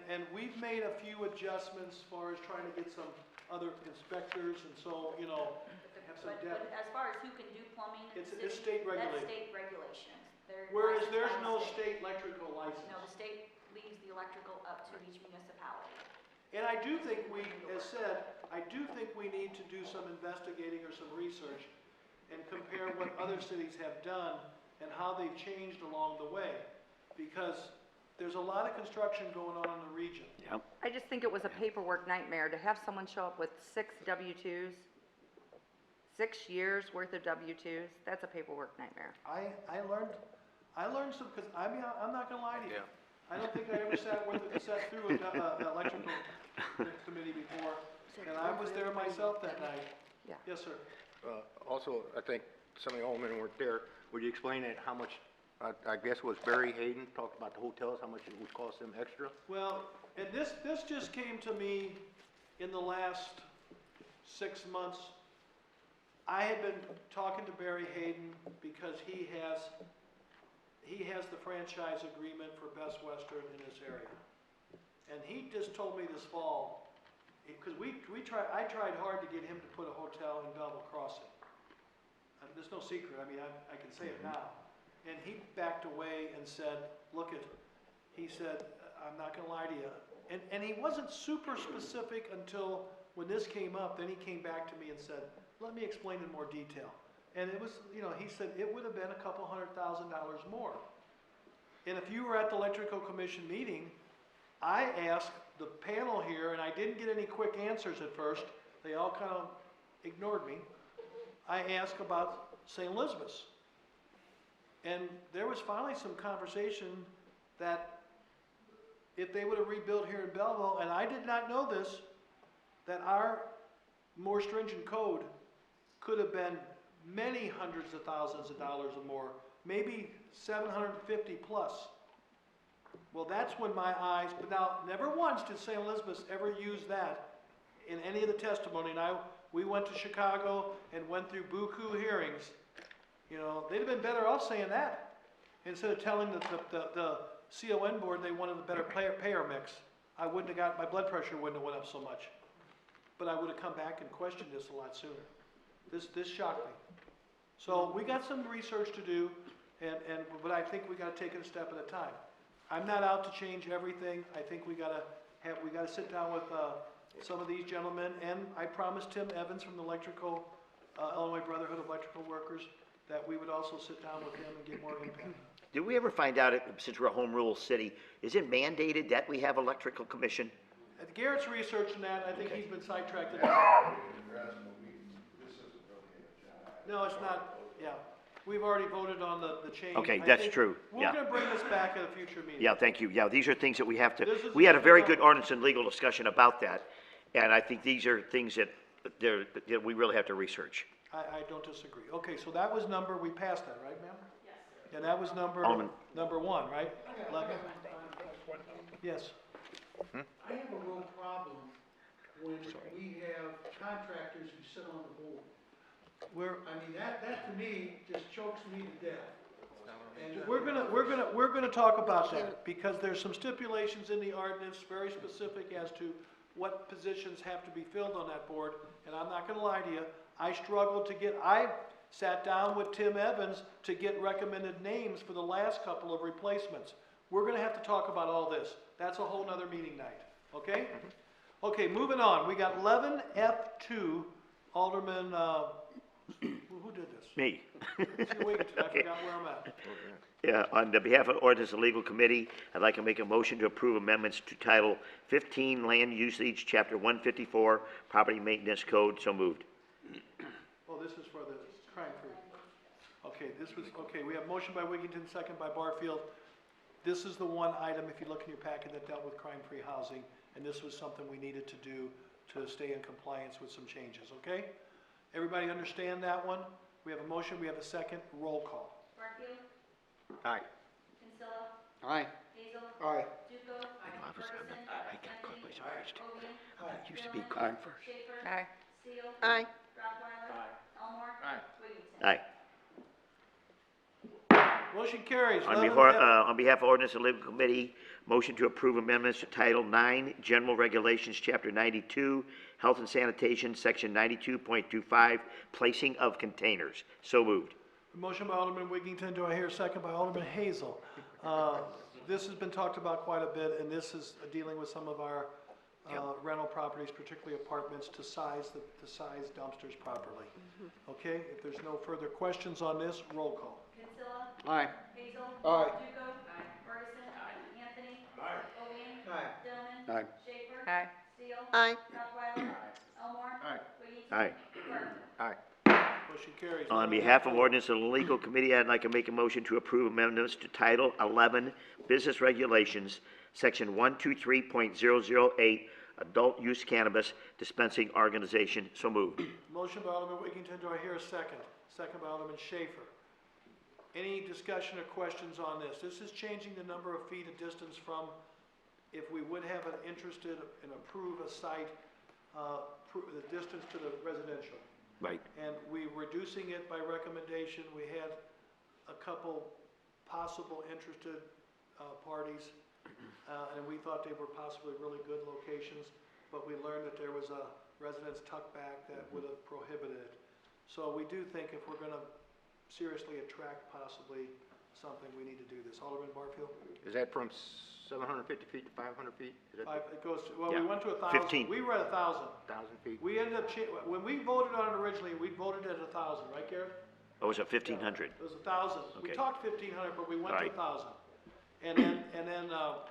and we've made a few adjustments as far as trying to get some other inspectors, and so, you know, have some But depth. as far as who can do plumbing in the It's city, state that's regulated. state regulations. They're Whereas licensed there's by the no state. state electrical license. No, the state leaves the electrical up to each municipality. And I do think we, as said, I do think we need to do some investigating or some research and compare what other cities have done and how they've changed along the way. Because there's a lot of construction going on in the region. Yep. I just think it was a paperwork nightmare to have someone show up with 6 W-2s, 6 years worth of W-2s. That's a paperwork nightmare. I learned some, because I mean, I'm not gonna lie to you. Yeah. I don't think I ever sat through an electrical committee before, and I was there myself that night. Yeah. Yes, sir. Also, I think some of the aldermen weren't there. Would you explain that, how much, I guess it was Barry Hayden talked about the hotels, how much it would cost them extra? Well, and this just came to me in the last 6 months. I had been talking to Barry Hayden because he has the franchise agreement for Best Western in this area. And he just told me this fall, because I tried hard to get him to put a hotel in Belleville Crossing. There's no secret, I mean, I can say it now. And he backed away and said, he said, I'm not gonna lie to you. And he wasn't super specific until when this came up, then he came back to me and said, let me explain in more detail. And it was, you know, he said it would have been $200,000 more. And if you were at the Electrical Commission meeting, I asked the panel here, and I didn't get any quick answers at first. They all kind of ignored me. I asked about St. Elizabeth's. And there was finally some conversation that if they would have rebuilt here in Belleville, and I did not know this, that our more stringent code could have been many hundreds of thousands of dollars or more, maybe 750 plus. Well, that's when my eyes, but now, never once did St. Elizabeth's ever use that in any of the testimony. And we went to Chicago and went through buku hearings. You know, they'd have been better off saying that instead of telling the CON board they wanted a better payer mix. I wouldn't have got, my blood pressure wouldn't have went up so much. But I would have come back and questioned this a lot sooner. This shocked me. So we got some research to do, but I think we got to take it a step at a time. I'm not out to change everything. I think we got to sit down with some of these gentlemen, and I promised Tim Evans from the Illinois Brotherhood of Electrical Workers that we would also sit down with him and get more input. Did we ever find out, since we're a home rule city, is it mandated that we have electrical commission? Garrett's researching that. I think he's been sidetracked. No, it's not, yeah. We've already voted on the change. Okay, I that's think true, yeah. We're gonna bring this back at a future meeting. Yeah, thank you. Yeah, these are things that we have to, This is- we had a very good ordinance and legal discussion about that. And I think these are things that we really have to research. I don't disagree. Okay, so that was we passed that, right, ma'am? Yes. And that was number Alderman. 1, right? I got one. Yes. I have a real problem when we have contractors who sit on the board. I mean, that to me just chokes me to death. And We're gonna talk about that, because there's some stipulations in the ordinance, very specific as to what positions have to be filled on that board, and I'm not gonna lie to you, I sat down with Tim Evans to get recommended names for the last couple of replacements. We're gonna have to talk about all this. That's a whole nother meeting night, okay? Okay, moving on, we got 11F2, Alderman, who did this? Me. Mr. Wiggington, I forgot where I'm at. Yeah, on the behalf of Ordinance and Legal Committee, I'd like to make a motion to approve amendments to Title 15 Land Usage, Chapter 154, Property Maintenance Code. So moved. Oh, this is for the crime-free. Okay, okay, we have motion by Wiggington, second by Barfield. This is the one item, if you look in your packet, that dealt with crime-free housing, and this was something we needed to do to stay in compliance with some changes, okay? Everybody understand that one? We have a motion, we have a second, roll call. Barfield. Aye. Kinsella. Aye. Hazel. Aye. Duco. Ferguson. Anthony. Ovian. Aye. Used to be called first. Schaefer. Aye. Steele. Aye. Rottweiler. Elmore. Aye. Wiggington. Aye. Motion carries. On 11F. behalf of Ordinance and Legal Committee, motion to approve amendments to Title 9, General Regulations, Chapter 92, Health and Sanitation, Section 92.25, Placing of Containers. So moved. Motion by Alderman Wiggington, do I hear a second by Alderman Hazel? This has been talked about quite a bit, and this is dealing with some of our rental properties, particularly apartments, to size size dumpsters properly. Okay, if there's no further questions on this, roll call. Kinsella. Aye. Hazel. Aye. Duco. Ferguson. Anthony. Ovian. Aye. Dillman. Aye. Schaefer. Aye. Steele. Aye. Rottweiler. Elmore. Aye. Wiggington. Aye. Barfield. Aye. Motion carries. On behalf of Ordinance and Legal Committee, I'd like to make a motion to approve amendments to Title 11, Business Regulations, Section 123.008, Adult Use Cannabis Dispensing Organization. So moved. Motion by Alderman Wiggington, do I hear a second? Second by Alderman Schaefer. Any discussion or questions on this? This is changing the number of feet of distance from, if we would have an interested and approve a site, the distance to the residential. Right. And we're reducing it by recommendation. We had a couple possible interested parties, and we thought they were possibly really good locations, but we learned that there was a residence tuck back that would have prohibited it. So we do think if we're gonna seriously attract possibly something, we need to do this. Alderman Barfield? Is that from 750 feet to 500 feet? Is that It goes to, well, we Yeah. went to 1,000. 15. We were at 1,000. 1,000 feet? We ended up, when we voted on it originally, we voted at 1,000, right, Garrett? Or was it 1,500? It was 1,000. We Okay. talked 1,500, but we went to Right. 1,000. And then,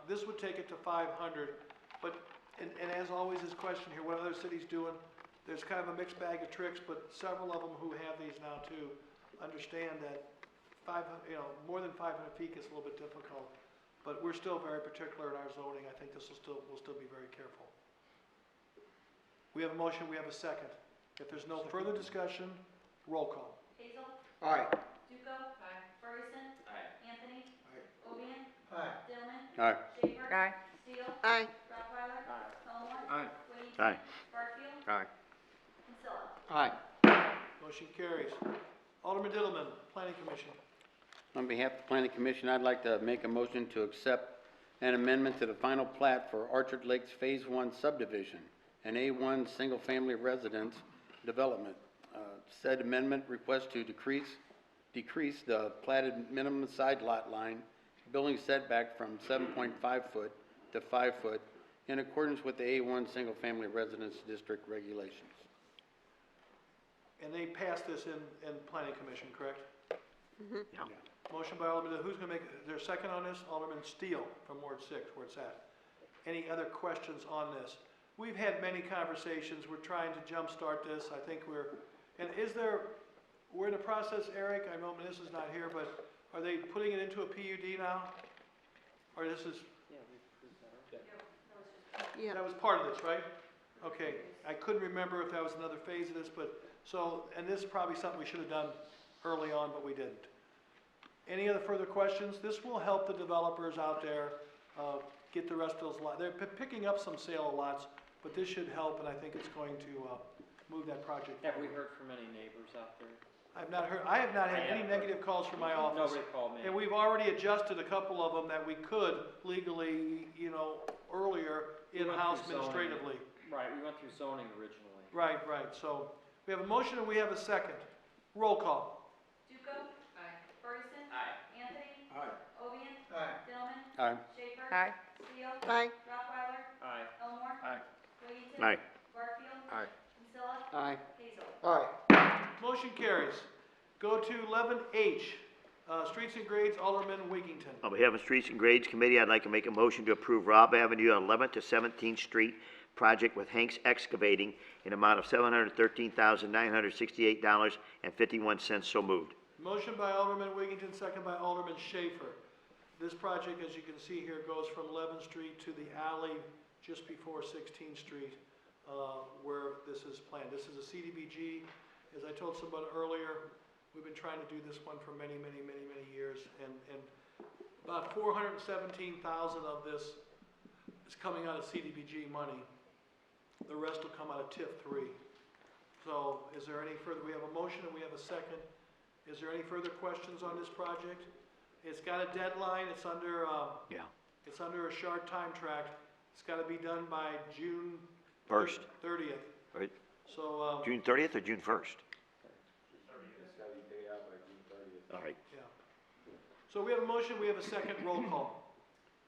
this would take it to 500. But, and as always is question here, what other cities doing? There's kind of a mixed bag of tricks, but several of them who have these now too understand that 500, more than 500 feet gets a little bit difficult. But we're still very particular in our zoning. I think this we'll still be very careful. We have a motion, we have a second. If there's no further discussion, roll call. Hazel. Aye. Duco. Ferguson. Anthony. Ovian. Aye. Dillman. Aye. Schaefer. Aye. Steele. Aye. Rottweiler. Elmore. Aye. Wiggington. Aye. Barfield. Aye. Kinsella. Aye. Motion carries. Alderman Dillman, Planning Commission. On behalf of the Planning Commission, I'd like to make a motion to accept an amendment to the final plat for Orchard Lakes Phase 1 subdivision, an A1 single-family residence development. Said amendment requests to decrease the platted minimum side lot line, building setback from 7.5 foot to 5 foot in accordance with the A1 single-family residence district regulations. And they passed this in Planning Commission, correct? Yeah. Motion by Alderman, who's gonna make, is there a second on this? Alderman Steele from Ward 6, where it's at. Any other questions on this? We've had many conversations, we're trying to jumpstart this, I think we're in a process, Eric, I know Melissa's not here, but are they putting it into a PUD now? Or this is? Yeah. That was part of this, right? Okay, I couldn't remember if that was another phase of this, but, and this is probably something we should have done early on, but we didn't. Any other further questions? This will help the developers out there, get the rest of those lots. They're picking up some sale lots, but this should help, and I think it's going to, move that project Have we forward. heard from any neighbors out there? I have not had any negative calls from my office. Nobody called me. And we've already adjusted a couple of them that we could legally, earlier We went in-house through zoning. administratively. Right, we went through zoning originally. Right, so, we have a motion and we have a second. Roll call. Duco. Ferguson. Anthony. Ovian. Aye. Dillman. Aye. Schaefer. Aye. Steele. Aye. Rottweiler. Aye. Elmore. Aye. Wiggington. Aye. Barfield. Aye. Kinsella. Aye. Hazel. Aye. Motion carries. Go to 11H, Streets and Grades, Alderman Wiggington. On behalf of Streets and Grades Committee, I'd like to make a motion to approve Robb Avenue 11th to 17th Street project with Hanks Excavating in amount of $713,968.51. So moved. Motion by Alderman Wiggington, second by Alderman Schaefer. This project, as you can see here, goes from 11th Street to the alley just before 16th Street, where this is planned. This is a CDBG. As I told someone earlier, we've been trying to do this one for many years, and about 417,000 of this is coming out of CDBG money. The rest will come out of TIF 3. So is there any further, we have a motion and we have a second. Is there any further questions on this project? It's got a deadline, it's under, it's under a short time track. It's gotta be done by June First, 30th. right? So, June 30th or June 1st? All right. yeah. So we have a motion, we have a second, roll call.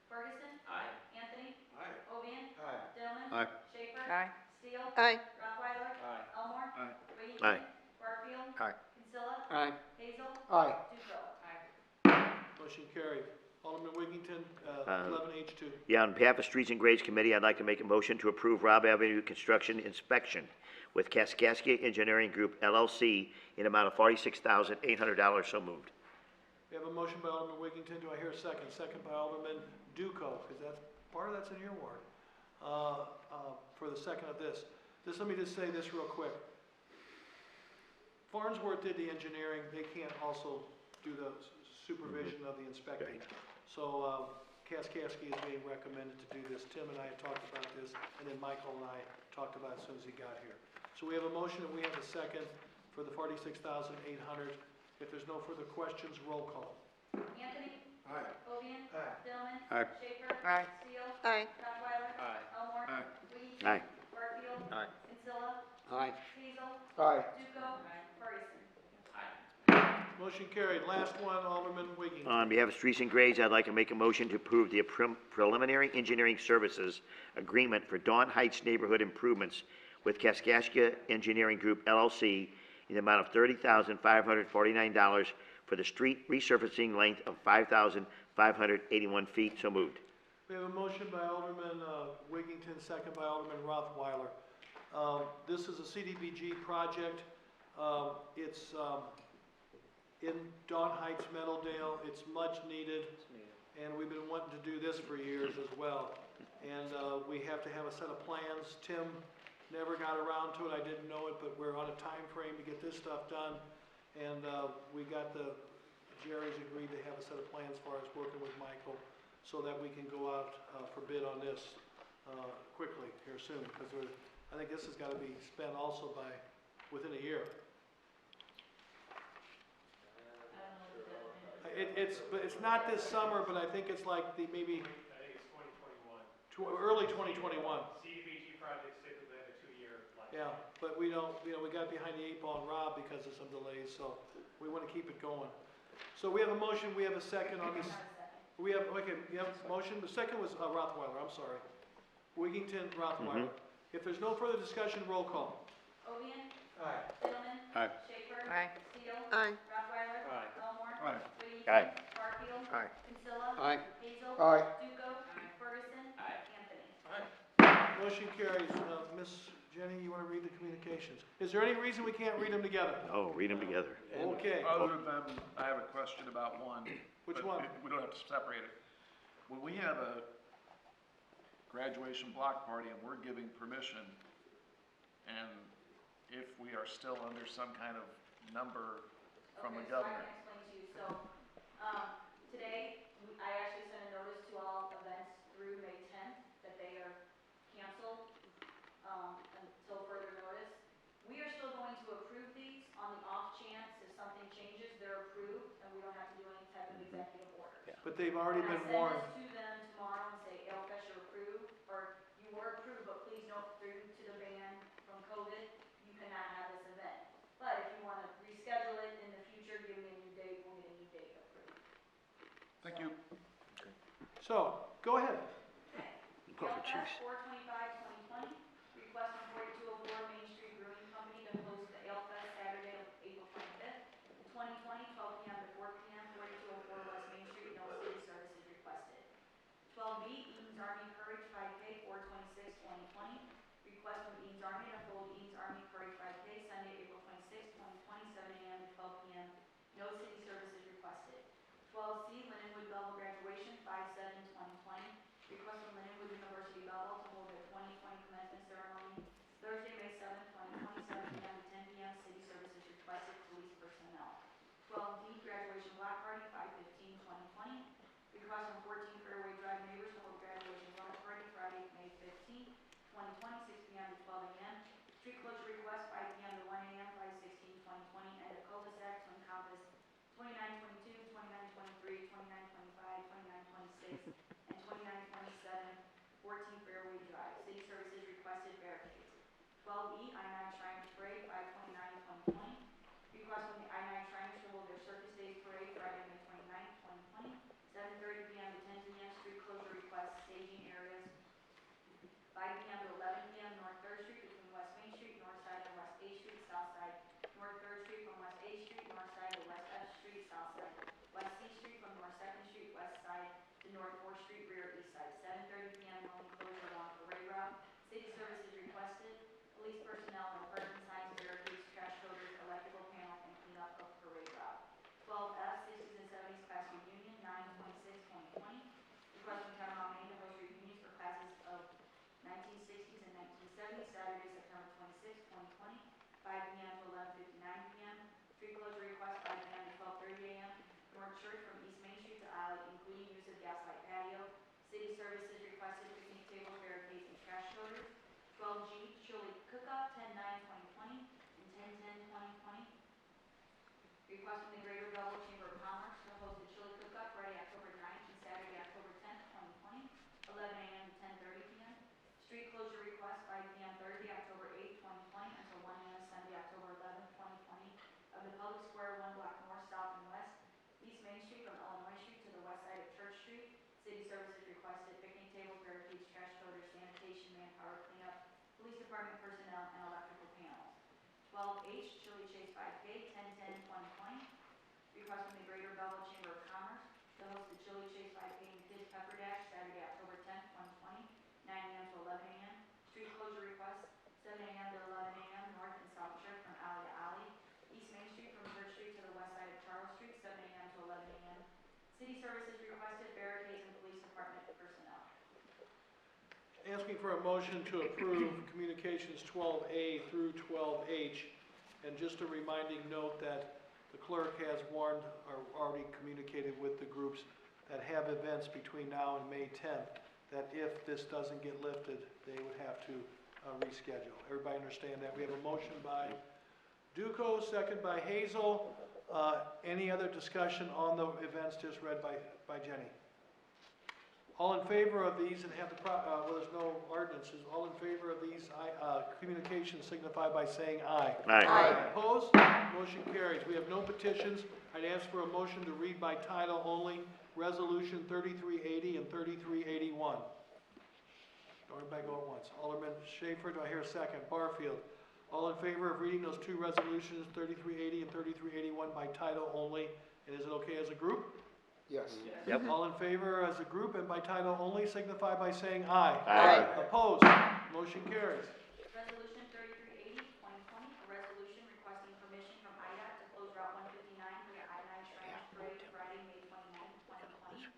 Ferguson. Aye. Anthony. Aye. Ovian. Aye. Dillman. Aye. Schaefer. Aye. Steele. Aye. Rottweiler. Aye. Elmore. Aye. Wiggington. Aye. Barfield. Aye. Kinsella. Aye. Hazel. Aye. Duco. Motion carried. Alderman Wiggington, 11H2. Yeah, on behalf of Streets and Grades Committee, I'd like to make a motion to approve Robb Avenue construction inspection with Kaskaskia Engineering Group LLC in amount of $46,800. So moved. We have a motion by Alderman Wiggington. Do I hear a second? Second by Alderman Duco, because that's, part of that's in your ward, for the second of this. Let me just say this real quick. Farnsworth did the engineering. They can't also do the supervision of the inspecting. So, Kaskaskia is being recommended to do this. Tim and I had talked about this, and then Michael and I talked about it as soon as he got here. So we have a motion and we have a second for the $46,800. If there's no further questions, roll call. Anthony. Aye. Ovian. Aye. Dillman. Aye. Schaefer. Aye. Steele. Aye. Rottweiler. Aye. Elmore. Aye. Wiggington. Aye. Barfield. Aye. Kinsella. Aye. Hazel. Aye. Duco. Ferguson. Motion carried. Last one, Alderman Wiggington. On behalf of Streets and Grades, I'd like to make a motion to approve the preliminary engineering services agreement for Dawn Heights neighborhood improvements with Kaskaskia Engineering Group LLC in the amount of $30,549 for the street resurfacing length of 5,581 feet. So moved. We have a motion by Alderman Wiggington, second by Alderman Rothweiler. This is a CDBG project. It's in Dawn Heights, Meadowdale. It's much needed, and we've been wanting to do this for years as well. And we have to have a set of plans. Tim never got around to it. I didn't know it, but we're on a time frame to get this stuff done. And we got Jerry's agreed to have a set of plans for us, working with Michael, so that we can go out for bid on this quickly here soon, because I think this has got to be spent also by within a year. But it's not this summer, but I think it's like maybe. I think it's 2021. Early 2021. CDBG projects typically have a 2-year life. Yeah, but we don't, we got behind the 8 ball on Rob because of some delays, so we want to keep it going. So we have a motion, we have a second on this. We have, okay, you have a motion. The second was Rothweiler, I'm sorry. Wiggington, Rothweiler. If there's no further discussion, roll call. Ovian. Aye. Dillman. Aye. Schaefer. Aye. Steele. Aye. Rottweiler. Aye. Elmore. Aye. Wiggington. Aye. Barfield. Aye. Kinsella. Aye. Hazel. Aye. Duco. Ferguson. Anthony. Motion carries. Miss Jenny, you want to read the communications? Is there any reason we can't read them together? Oh, read them together. Okay, Other than, I have a question about one. Which but one? We don't have to separate it. When we have a graduation block party and we're giving permission, and if we are still under some kind of number from the governor. Okay, so I can explain to you. So, today, I actually sent a notice to all events through May 10th that they are canceled, until further notice. We are still going to approve these on the off chance if something changes, they're approved, and we don't have to do any type of executive order. but they've already been And warned. I send this to them tomorrow and say, Elfesh, you're approved, or you were approved, but please note due to the ban from COVID, you cannot have this event. But if you want to reschedule it in the future, give me a new date, we'll get a new date approved. Thank you. So, go ahead. Go for cheese. Elfesh 4/25/2020, request from 4204 Main Street Brewing Company to host the Elfesh Saturday of April 25th, 2020, 12 p.m. to 4 p.m., 4204 West Main Street, no city services requested. 12B, Eaton's Army Courage 5K, 4/26/2020, request from Eaton's Army to hold Eaton's Army Courage 5K, Sunday, April 26, 2020, 7 a.m. to 12 p.m., no city services requested. 12C, Lindenwood Belleville graduation, 5/7/2020, request from Lindenwood University Belleville to hold their and 2927 14 Fairway Drive. City Services requested barricades. 12E, I-9 Shriners Parade, 5/29/2020. Request from the I-9 Shriners to hold their Circus Days Parade Friday, May 29, 2020, 7:30 p.m. to 10 p.m. Street closure request staging areas, 5 p.m. to 11 p.m. North 3rd Street between West Main Street, North Side, and West 8th Street, South Side. North 3rd Street from West 8th Street, North Side to West F Street, South Side. West C Street from North 2nd Street, West Side to North 4th Street, rear East Side. 7:30 p.m. rolling closure along parade route. City Services requested. Police personnel, no parking signs, barricades, trash loaders, electrical panel, and cleanup of parade route. 12F, 60s and 70s class reunion, 9/26/2020. Request from Cameron, Maine to host reunions for classes of 1960s and 1970s, Saturday, September 26, 2020, 5 p.m. to 11:59 p.m. Street closure request 5 p.m. to 12:30 a.m. North Church from East Main Street to Alley, including use of gaslight patio. City Services requested picnic tables, barricades, and trash loaders. 12G, chili cook-off, 10/9/2020 and 10/10/2020. Request from the Greater Belleville Chamber of Commerce to host the chili cook-off Friday, October 9th and Saturday, October 10th, 2020, 11 a.m. to 10:30 p.m. Street closure request 5 p.m. Thursday, October 8th, 2020 until 1 a.m. Sunday, October 11th, 2020 of the public square 1 block north, south, and west, East Main Street from Illinois Street to the west side of Church Street. City Services requested picnic tables, barricades, trash loaders, sanitation, manpower cleanup, police department personnel, and electrical panels. 12H, chili chase 5K, 10/10/2020. Request from the Greater Belleville Chamber of Commerce to host the chili chase 5K and Kids Pepper Dash Saturday, October 10th, 2020, 9 a.m. to 11 a.m. Street closure request 7 a.m. to 11 a.m. North and South Church from alley to alley. East Main Street from Church Street to the west side of Charles Street, 7 a.m. to 11 a.m. City Services requested barricades and police department personnel. Asking for a motion to approve communications 12A through 12H. And just a reminding note that the clerk has warned or already communicated with the groups that have events between now and May 10th, that if this doesn't get lifted, they would have to reschedule. Everybody understand that? We have a motion by Duco, second by Hazel. Any other discussion on the events just read by Jenny? All in favor of these and have the, well, there's no ordinances, all in favor of these communications signify by saying aye. Aye. Opposed? Motion carries. We have no petitions. I'd ask for a motion to read by title only, Resolution 3380 and 3381. Everybody go at once. Alderman Schaefer, do I hear a second? Barfield. All in favor of reading those two resolutions, 3380 and 3381 by title only, and is it okay as a group? Yes. Yep. All in favor as a group and by title only signify by saying aye. Aye. Opposed? Motion carries. Resolution 3380, 2020, a resolution requesting permission from IDOT to close Route 159 for the I-9 Shriners Parade Friday, May 29, 2020.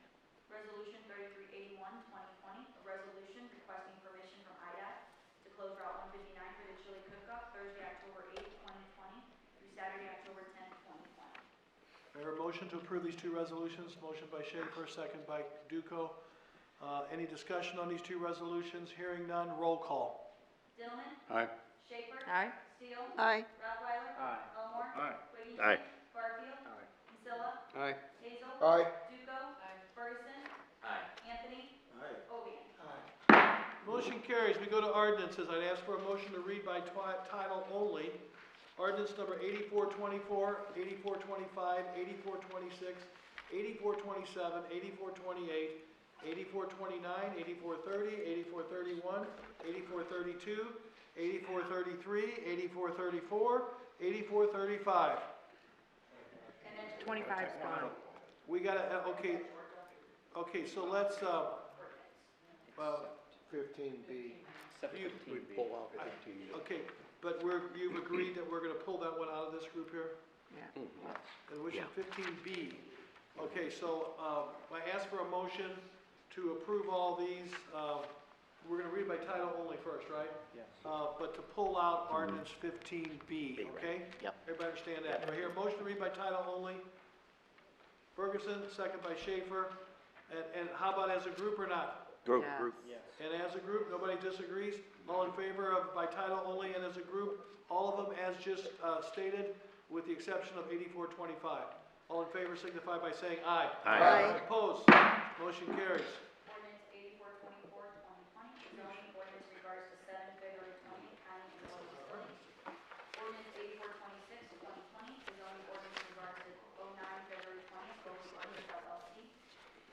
Resolution 3381, 2020, a resolution requesting permission from IDOT to close Route 159 for the chili cook-off Thursday, October 8, 2020 through Saturday, October 10, 2020. I hear a motion to approve these two resolutions. Motion by Schaefer, second by Duco. Any discussion on these two resolutions? Hearing none, roll call. Dillman. Aye. Schaefer. Aye. Steele. Aye. Rottweiler. Aye. Elmore. Aye. Wiggington. Aye. Barfield. Aye. Kinsella. Aye. Hazel. Aye. Duco. Ferguson. Aye. Anthony. Aye. Ovian. Motion carries. We go to ordinances. I'd ask for a motion to read by title only. Ordinance number 8424, 8425, 8426, 8427, 8428, 8429, 8430, 8431, 8432, 8433, 8434, 8435. And then 25 is fine. We gotta, okay, so let's, 15B. You- Pull out 15. okay, but you've agreed that we're gonna pull that one out of this group here? Yeah. And which is 15B. Okay, so, I ask for a motion to approve all these, we're gonna read by title only first, right? Yes. But to pull out ordinance 15B, okay? Yep. Everybody understand that? Do I hear a motion to read by title only? Ferguson, second by Schaefer. And how about as a group or not? Group. Yes. Group. Yes. And as a group, nobody disagrees? All in favor of by title only and as a group, all of them as just stated, with the exception of 8425. All in favor signify by saying aye. Aye. Opposed? Motion carries. Ordinance 8424, 2020, zoning ordinance regards to 7 February 20, county and local facilities. Ordinance 8426, 2020, zoning ordinance regards to 09 February 20, local ordinance LLC.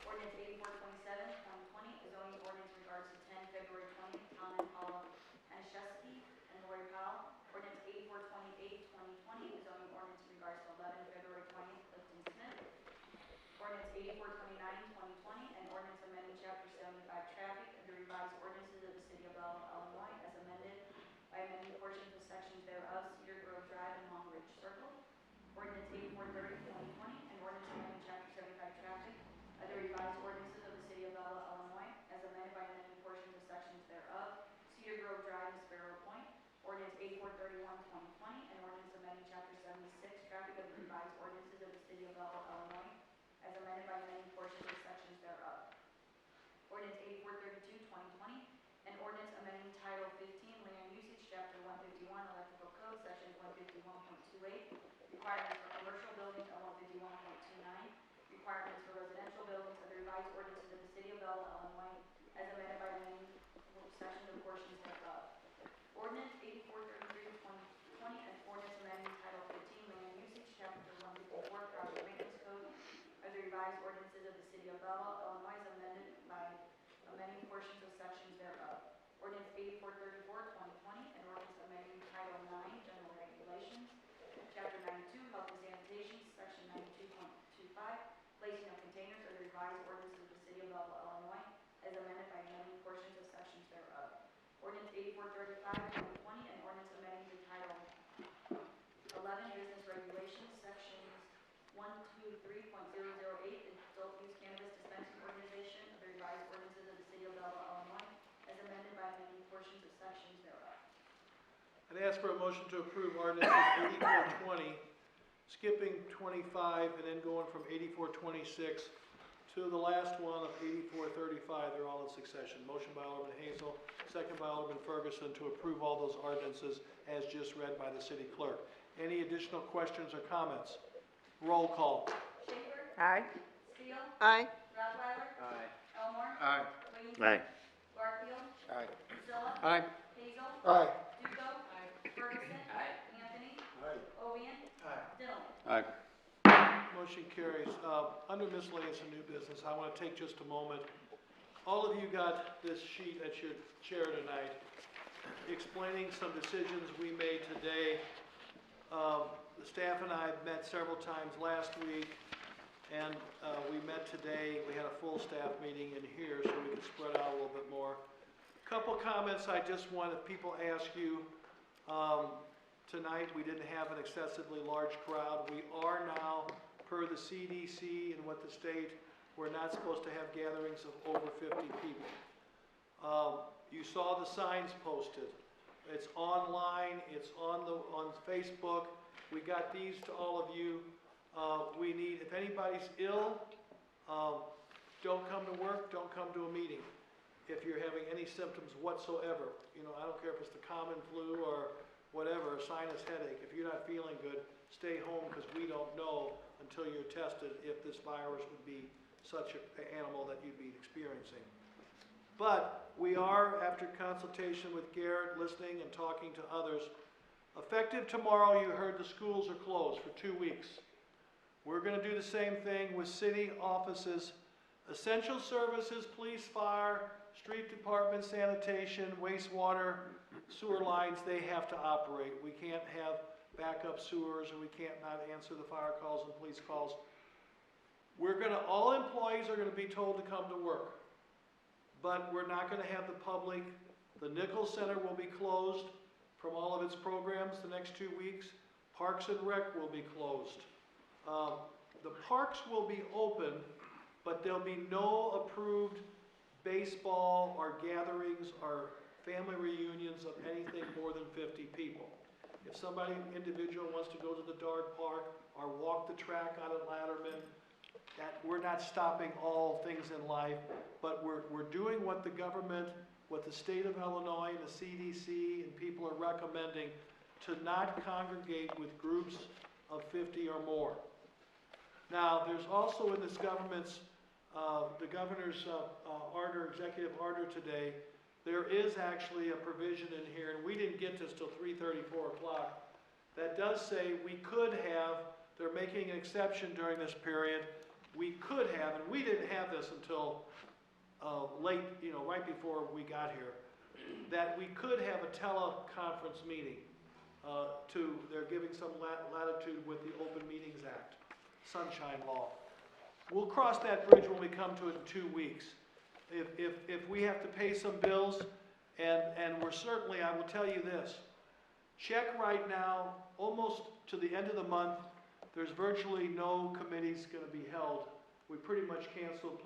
Ordinance 8427, 2020, zoning ordinance regards to 10 February 20, Tom and Paula Anashesky and Lori Powell. Ordinance 8428, 2020, zoning ordinance regards to 11 February 20, Clifton Smith. Ordinance 8429, 2020, and ordinance amending chapter 75 traffic of the revised ordinances of the city of Belleville, Illinois, as amended by amending portions of sections thereof, Cedar Grove Drive and Long Ridge Circle. Ordinance 8430, 2020, and ordinance amending chapter 75 traffic of the revised ordinances of the city of Belleville, Illinois, as amended by amending portions of sections thereof, Cedar Grove Drive and Sparrow Point. Ordinance 8431, 2020, and ordinance amending chapter 76 traffic of the revised ordinances of the city of Belleville, Illinois, as amended by amending portions of sections thereof. Ordinance 8432, 2020, and ordinance amending Title 15 Land Usage, Chapter 151 Electrical Code, Section 151.28, requirements for commercial buildings and 151.29, requirements for residential buildings of the revised ordinances of the city of Belleville, Illinois, as amended by amending sections and portions thereof. Ordinance 8433, 2020, and ordinance amending Title 15 Land Usage, Chapter 154 Property Maintenance Code of the revised ordinances of the city of Belleville, Illinois, as amended by amending portions of sections thereof. Ordinance 8434, 2020, and ordinance amending Title 9 General Regulations, Chapter 92 Health and Sanitation, Section 92.25, placing of containers of the revised ordinances of the city of Belleville, Illinois, as amended by amending portions of sections thereof. Ordinance 8435, 2020, and ordinance amending the Title 11 Business Regulations, Sections 123.008, Adult Use Cannabis Dispensing Organization of the revised ordinances of the city of Belleville, Illinois, as amended by amending portions of sections thereof. I'd ask for a motion to approve ordinances 8420, skipping 25 and then going from 8426 to the last one of 8435. They're all in succession. Motion by Alderman Hazel, second by Alderman Ferguson to approve all those ordinances as just read by the city clerk. Any additional questions or comments? Roll call. Schaefer? Aye. Steele? Aye. Rottweiler? Aye. Elmore? Aye. Wiggington? Aye. Barfield? Aye. Priscilla? Aye. Hazel? Aye. Duco? Ferguson? Anthony? Aye. Ovian? Aye. Dillon? Aye. Motion carries. Under miscellaneous and new business, I want to take just a moment. All of you got this sheet at your chair tonight explaining some decisions we made today. The staff and I met several times last week, and we met today. We had a full staff meeting in here so we could spread out a little bit more. Couple comments I just want, if people ask you, tonight we didn't have an excessively large crowd. We are now, per the CDC and what the state, we're not supposed to have gatherings of over 50 people. You saw the signs posted. It's online, it's on Facebook. We got these to all of you. We need, if anybody's ill, don't come to work, don't come to a meeting. If you're having any symptoms whatsoever, you know, I don't care if it's the common flu or whatever, a sinus headache, if you're not feeling good, stay home, because we don't know until you're tested if this virus would be such an animal that you'd be experiencing. But we are, after consultation with Garrett, listening and talking to others, effective tomorrow, you heard the schools are closed for 2 weeks. We're going to do the same thing with city offices, essential services, police, fire, street department, sanitation, wastewater, sewer lines, they have to operate. We can't have backup sewers, or we can't not answer the fire calls and police calls. All employees are going to be told to come to work, but we're not going to have the public. The Nichols Center will be closed from all of its programs the next 2 weeks. Parks and Rec will be closed. The parks will be open, but there'll be no approved baseball or gatherings or family reunions of anything more than 50 people. If somebody individual wants to go to the dog park or walk the track out at Latterman, we're not stopping all things in life, but we're doing what the government, what the state of Illinois and the CDC and people are recommending, to not congregate with groups of 50 or more. Now, there's also in this government's, the governor's order, executive order today, there is actually a provision in here, and we didn't get this till 3:30, 4 o'clock, that does say we could have, they're making an exception during this period, we could have, and we didn't have this until late, right before we got here, that we could have a teleconference meeting. They're giving some latitude with the Open Meetings Act, Sunshine Law. We'll cross that bridge when we come to it in 2 weeks. If we have to pay some bills, and we're certainly, I will tell you this, check right now, almost to the end of the month, there's virtually no committees going to be held. We pretty much canceled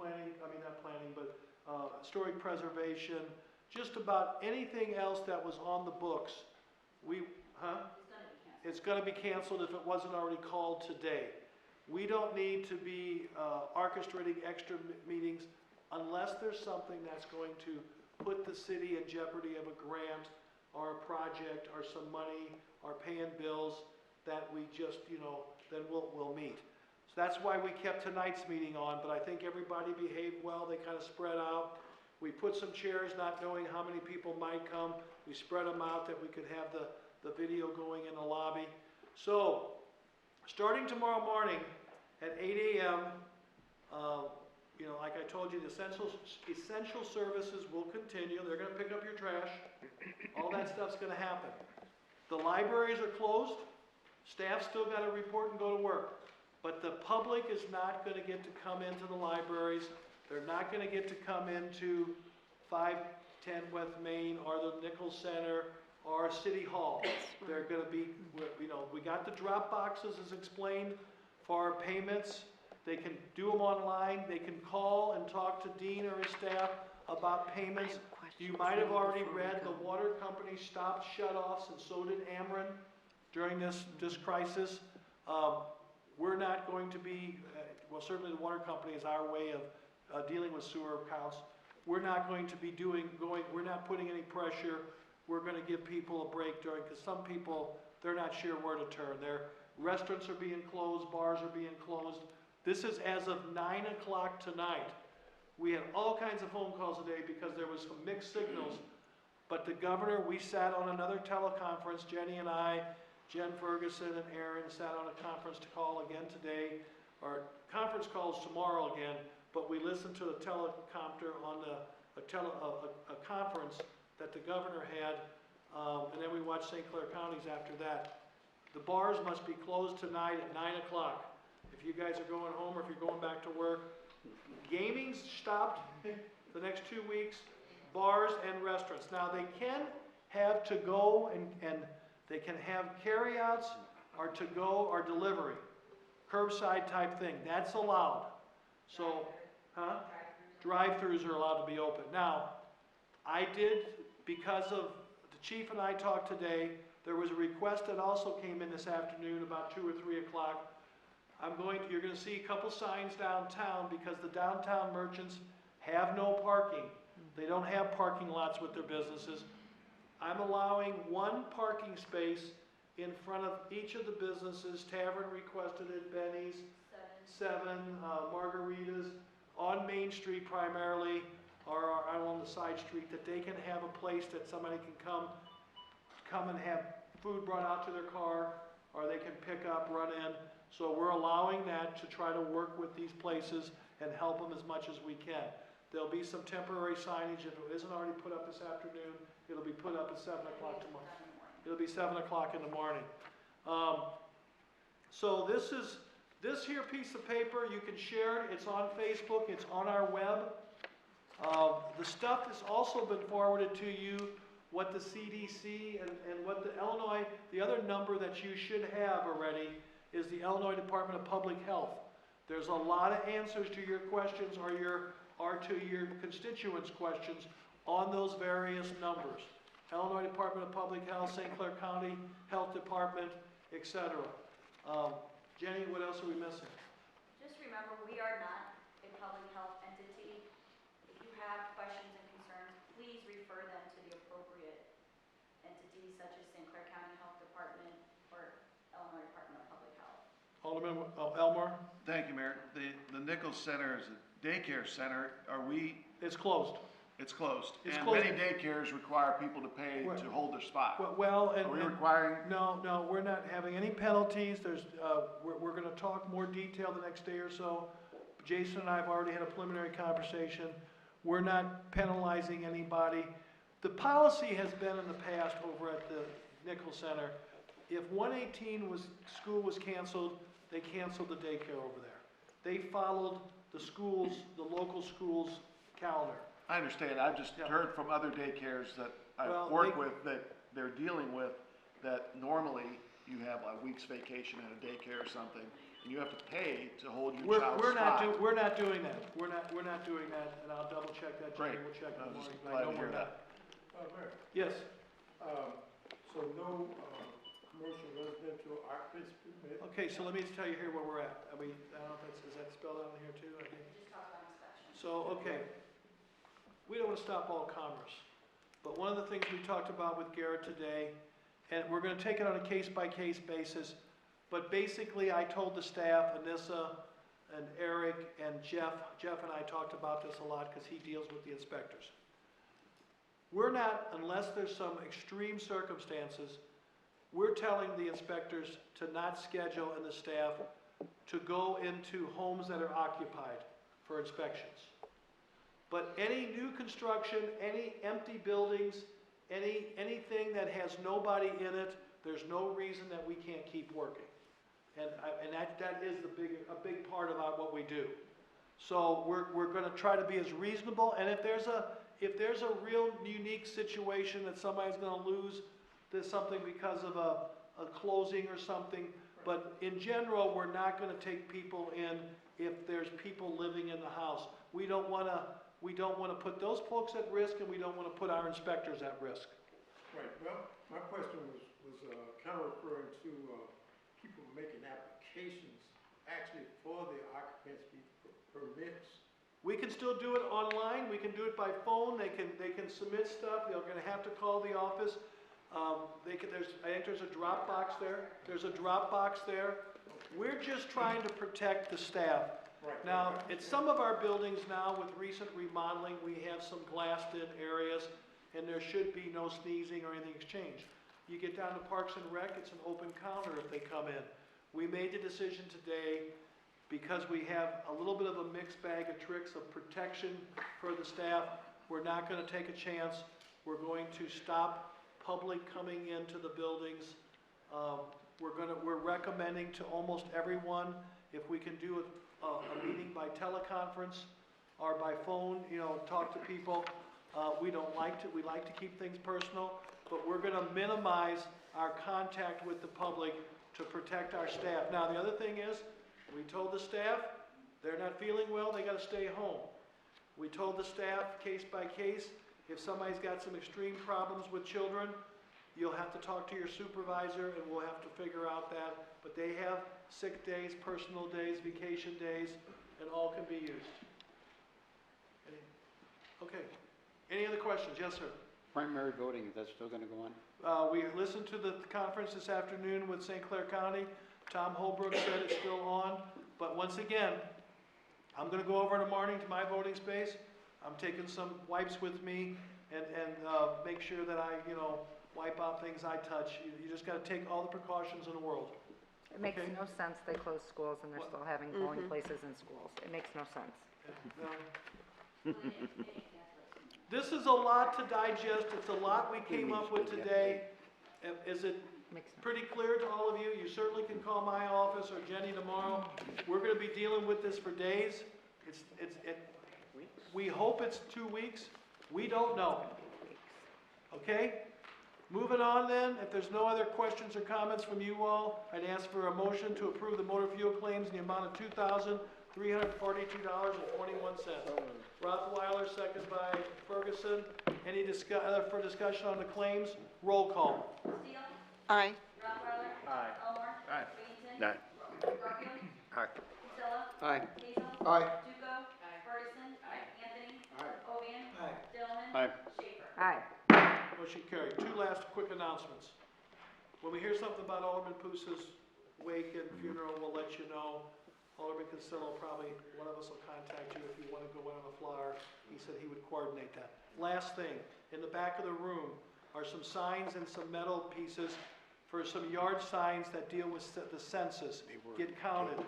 historic preservation, just about anything else that was on the books. It's going to be canceled if it wasn't already called today. We don't need to be orchestrating extra meetings unless there's something that's going to put the city in jeopardy of a grant or a project or some money or paying bills that we just, then we'll meet. So that's why we kept tonight's meeting on, but I think everybody behaved well. They kind of spread out. We put some chairs not knowing how many people might come. We spread them out that we could have the video going in the lobby. So, starting tomorrow morning at 8 a.m., like I told you, the essential services will continue. They're going to pick up your trash. All that stuff's going to happen. The libraries are closed. Staff still got to report and go to work. But the public is not going to get to come into the libraries. They're not going to get to come into 510 West Main or the Nichols Center or City Hall. They're going to be, we got the drop boxes as explained for payments. They can do them online. They can call and talk to Dean or his staff about payments. You might have already read the water company stopped shut-offs, and so did Ameren during this crisis. We're not going to be, certainly the water company is our way of dealing with sewer accounts. We're not going to be we're not putting any pressure. We're going to give people a break because some people, they're not sure where to turn. Their restaurants are being closed, bars are being closed. This is as of 9 o'clock tonight. We had all kinds of phone calls today because there was some mixed signals. But the governor, we sat on another teleconference, Jenny and I, Jen Ferguson and Aaron sat on a conference call again today, or conference calls tomorrow again, but we listened to the teleprompter on a conference that the governor had, and then we watched St. Clair counties after that. The bars must be closed tonight at 9 o'clock. If you guys are going home or if you're going back to work, gaming's stopped the next 2 weeks, bars and restaurants. Now they can have to go and they can have carryouts or to go or delivery, curbside type thing. That's allowed. So, drive-throughs are allowed to be open. Now, I did, because of the chief and I talked today, there was a request that also came in this afternoon about 2 or 3 o'clock. You're going to see a couple signs downtown because the downtown merchants have no parking. They don't have parking lots with their businesses. I'm allowing 1 parking space in front of each of the businesses. Tavern requested it, Benny's, 7 Margaritas, on Main Street primarily, or on the side street, that they can have a place that somebody can come and have food brought out to their car, or they can pick up, run in. So we're allowing that to try to work with these places and help them as much as we can. There'll be some temporary signage. If it isn't already put up this afternoon, it'll be put up at 7 o'clock tomorrow. It'll be 7 o'clock in the morning. So this here piece of paper, you can share it. It's on Facebook. It's on our web. The stuff has also been forwarded to you, what the CDC and what the Illinois, the other number that you should have already is the Illinois Department of Public Health. There's a lot of answers to your questions or to your constituents' questions on those various numbers. Illinois Department of Public Health, St. Clair County Health Department, etc. Jenny, what else are we missing? Just remember, we are not a public health entity. If you have questions and concerns, please refer them to the appropriate entities such as St. Clair County Health Department or Illinois Department of Public Health. Alderman Elmore? Thank you, Mayor. The Nichols Center is a daycare center. It's closed. It's closed. It's And closed. many daycares require people to pay Right. to hold their spot. Well, and. Are we and- requiring, No, we're not having any penalties. We're gonna talk more detail the next day or so. Jason and I have already had a preliminary conversation. We're not penalizing anybody. The policy has been in the past over at the Nichols Center, if 118 school was canceled, they canceled the daycare over there. They followed the local schools' calendar. I understand, I've just Yeah. heard from other daycares that Well, I've worked they- with, that they're dealing with, that normally you have a week's vacation at a daycare or something, and you have to pay to hold your child's We're not spot. we're not doing that. We're not doing that, and I'll double check that, Jimmy, Great. we'll check in I the was morning. just but I glad know to hear we're not. Mayor, Yes, so no, commercial residential occupancy permit? okay, so let me tell you here where we're at. I mean, I don't know if is that spelled out in here too, I think? So, okay, we don't want to stop all commerce, but one of the things we talked about with Garrett today, and we're going to take it on a case-by-case basis, but basically I told the staff, Anissa and Eric and Jeff and I talked about this a lot because he deals with the inspectors. We're not, unless there's some extreme circumstances, we're telling the inspectors to not schedule and the staff to go into homes that are occupied for inspections. But any new construction, any empty buildings, anything that has nobody in it, there's no reason that we can't keep working. And that is a big part about what we do. So we're gonna try to be as reasonable, and if there's a real unique situation that somebody's gonna lose something because of a closing or something, but in general, we're not gonna take people in if there's people living in the house. We don't wanna put those folks at risk, and we don't wanna put our inspectors at risk. Right, well, my question was kind of referring to, people making applications actually for the occupancy permits. We can still do it online, we can do it by phone, they can submit stuff, they're gonna have to call the office. I think there's a Dropbox there, We're just trying to protect the staff. Right. Now, at some of our buildings now, with recent remodeling, we have some glassed-in areas, and there should be no sneezing or anything exchanged. You get down to Parks and Rec, it's an open counter if they come in. We made the decision today, because we have a little bit of a mixed bag of tricks of protection for the staff, we're not gonna take a chance. We're going to stop public coming into the buildings. We're recommending to almost everyone, if we can do a meeting by teleconference or by phone, talk to people. We like to keep things personal, but we're gonna minimize our contact with the public to protect our staff. Now, the other thing is, we told the staff, they're not feeling well, they gotta stay home. We told the staff, case by case, if somebody's got some extreme problems with children, you'll have to talk to your supervisor and we'll have to figure out that. But they have sick days, personal days, vacation days, and all can be used. Okay. Any other questions? Yes, sir. Primary voting, is that still gonna go on? We listened to the conference this afternoon with St. Clair County. Tom Holbrook said it's still on, but once again, I'm gonna go over in the morning to my voting space. I'm taking some wipes with me and make sure that I, wipe out things I touch. You just gotta take all the precautions in the world. It makes Okay. no sense they close schools and they're still having polling places in schools. It makes no sense. This is a lot to digest. It's a lot we came up with today. Is it Makes no pretty clear to all of you? You certainly can call my office or Jenny tomorrow. We're gonna be dealing with this for days. We hope it's 2 weeks. We don't know. Okay? Moving on then, if there's no other questions or comments from you all, I'd ask for a motion to approve the motor fuel claims in the amount of $2,342.21. Rothweiler, second by Ferguson. Any further discussion on the claims? Roll call. Steele? Aye. Rothweiler? Aye. Elmore? Aye. Wiggington? Aye. Garfield? Aye. Priscilla? Aye. Hazel? Aye. Duco? Ferguson? Anthony? Ovian? Aye. Dillman? Aye. Schaefer? Aye. Motion carried. Two last quick announcements. When we hear something about Alderman Pusa's wake and funeral, we'll let you know. Alderman Costello, probably one of us will contact you if you want to go in on a flyer. He said he would coordinate that. Last thing, in the back of the room are some signs and some metal pieces for some yard signs that deal with the census, get counted.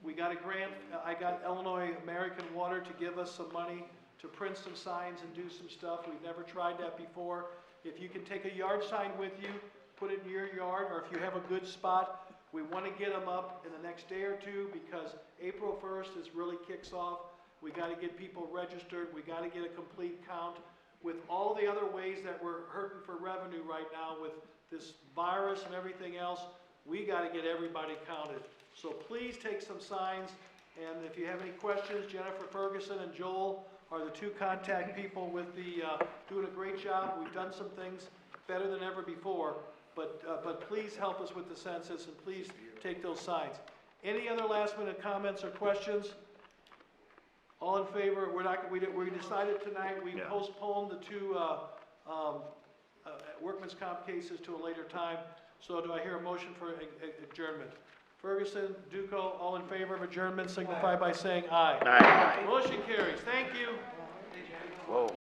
We got a grant, I got Illinois American Water to give us some money to print some signs and do some stuff. We've never tried that before. If you can take a yard sign with you, put it in your yard, or if you have a good spot, we want to get them up in the next day or two because April 1st is really kicks off. We got to get people registered. We got to get a complete count. With all the other ways that we're hurting for revenue right now with this virus and everything else, we got to get everybody counted. So please take some signs, and if you have any questions, Jennifer Ferguson and Joel are the two contact people with the, doing a great job. We've done some things better than ever before, but please help us with the census, and please take those signs. Any other last minute comments or questions? All in favor? We decided tonight, we postponed the two, workman's comp cases to a later time. So do I hear a motion for adjournment? Ferguson, Duco, all in favor of adjournment, signify by saying aye. Aye. Motion carries. Thank you. Whoa.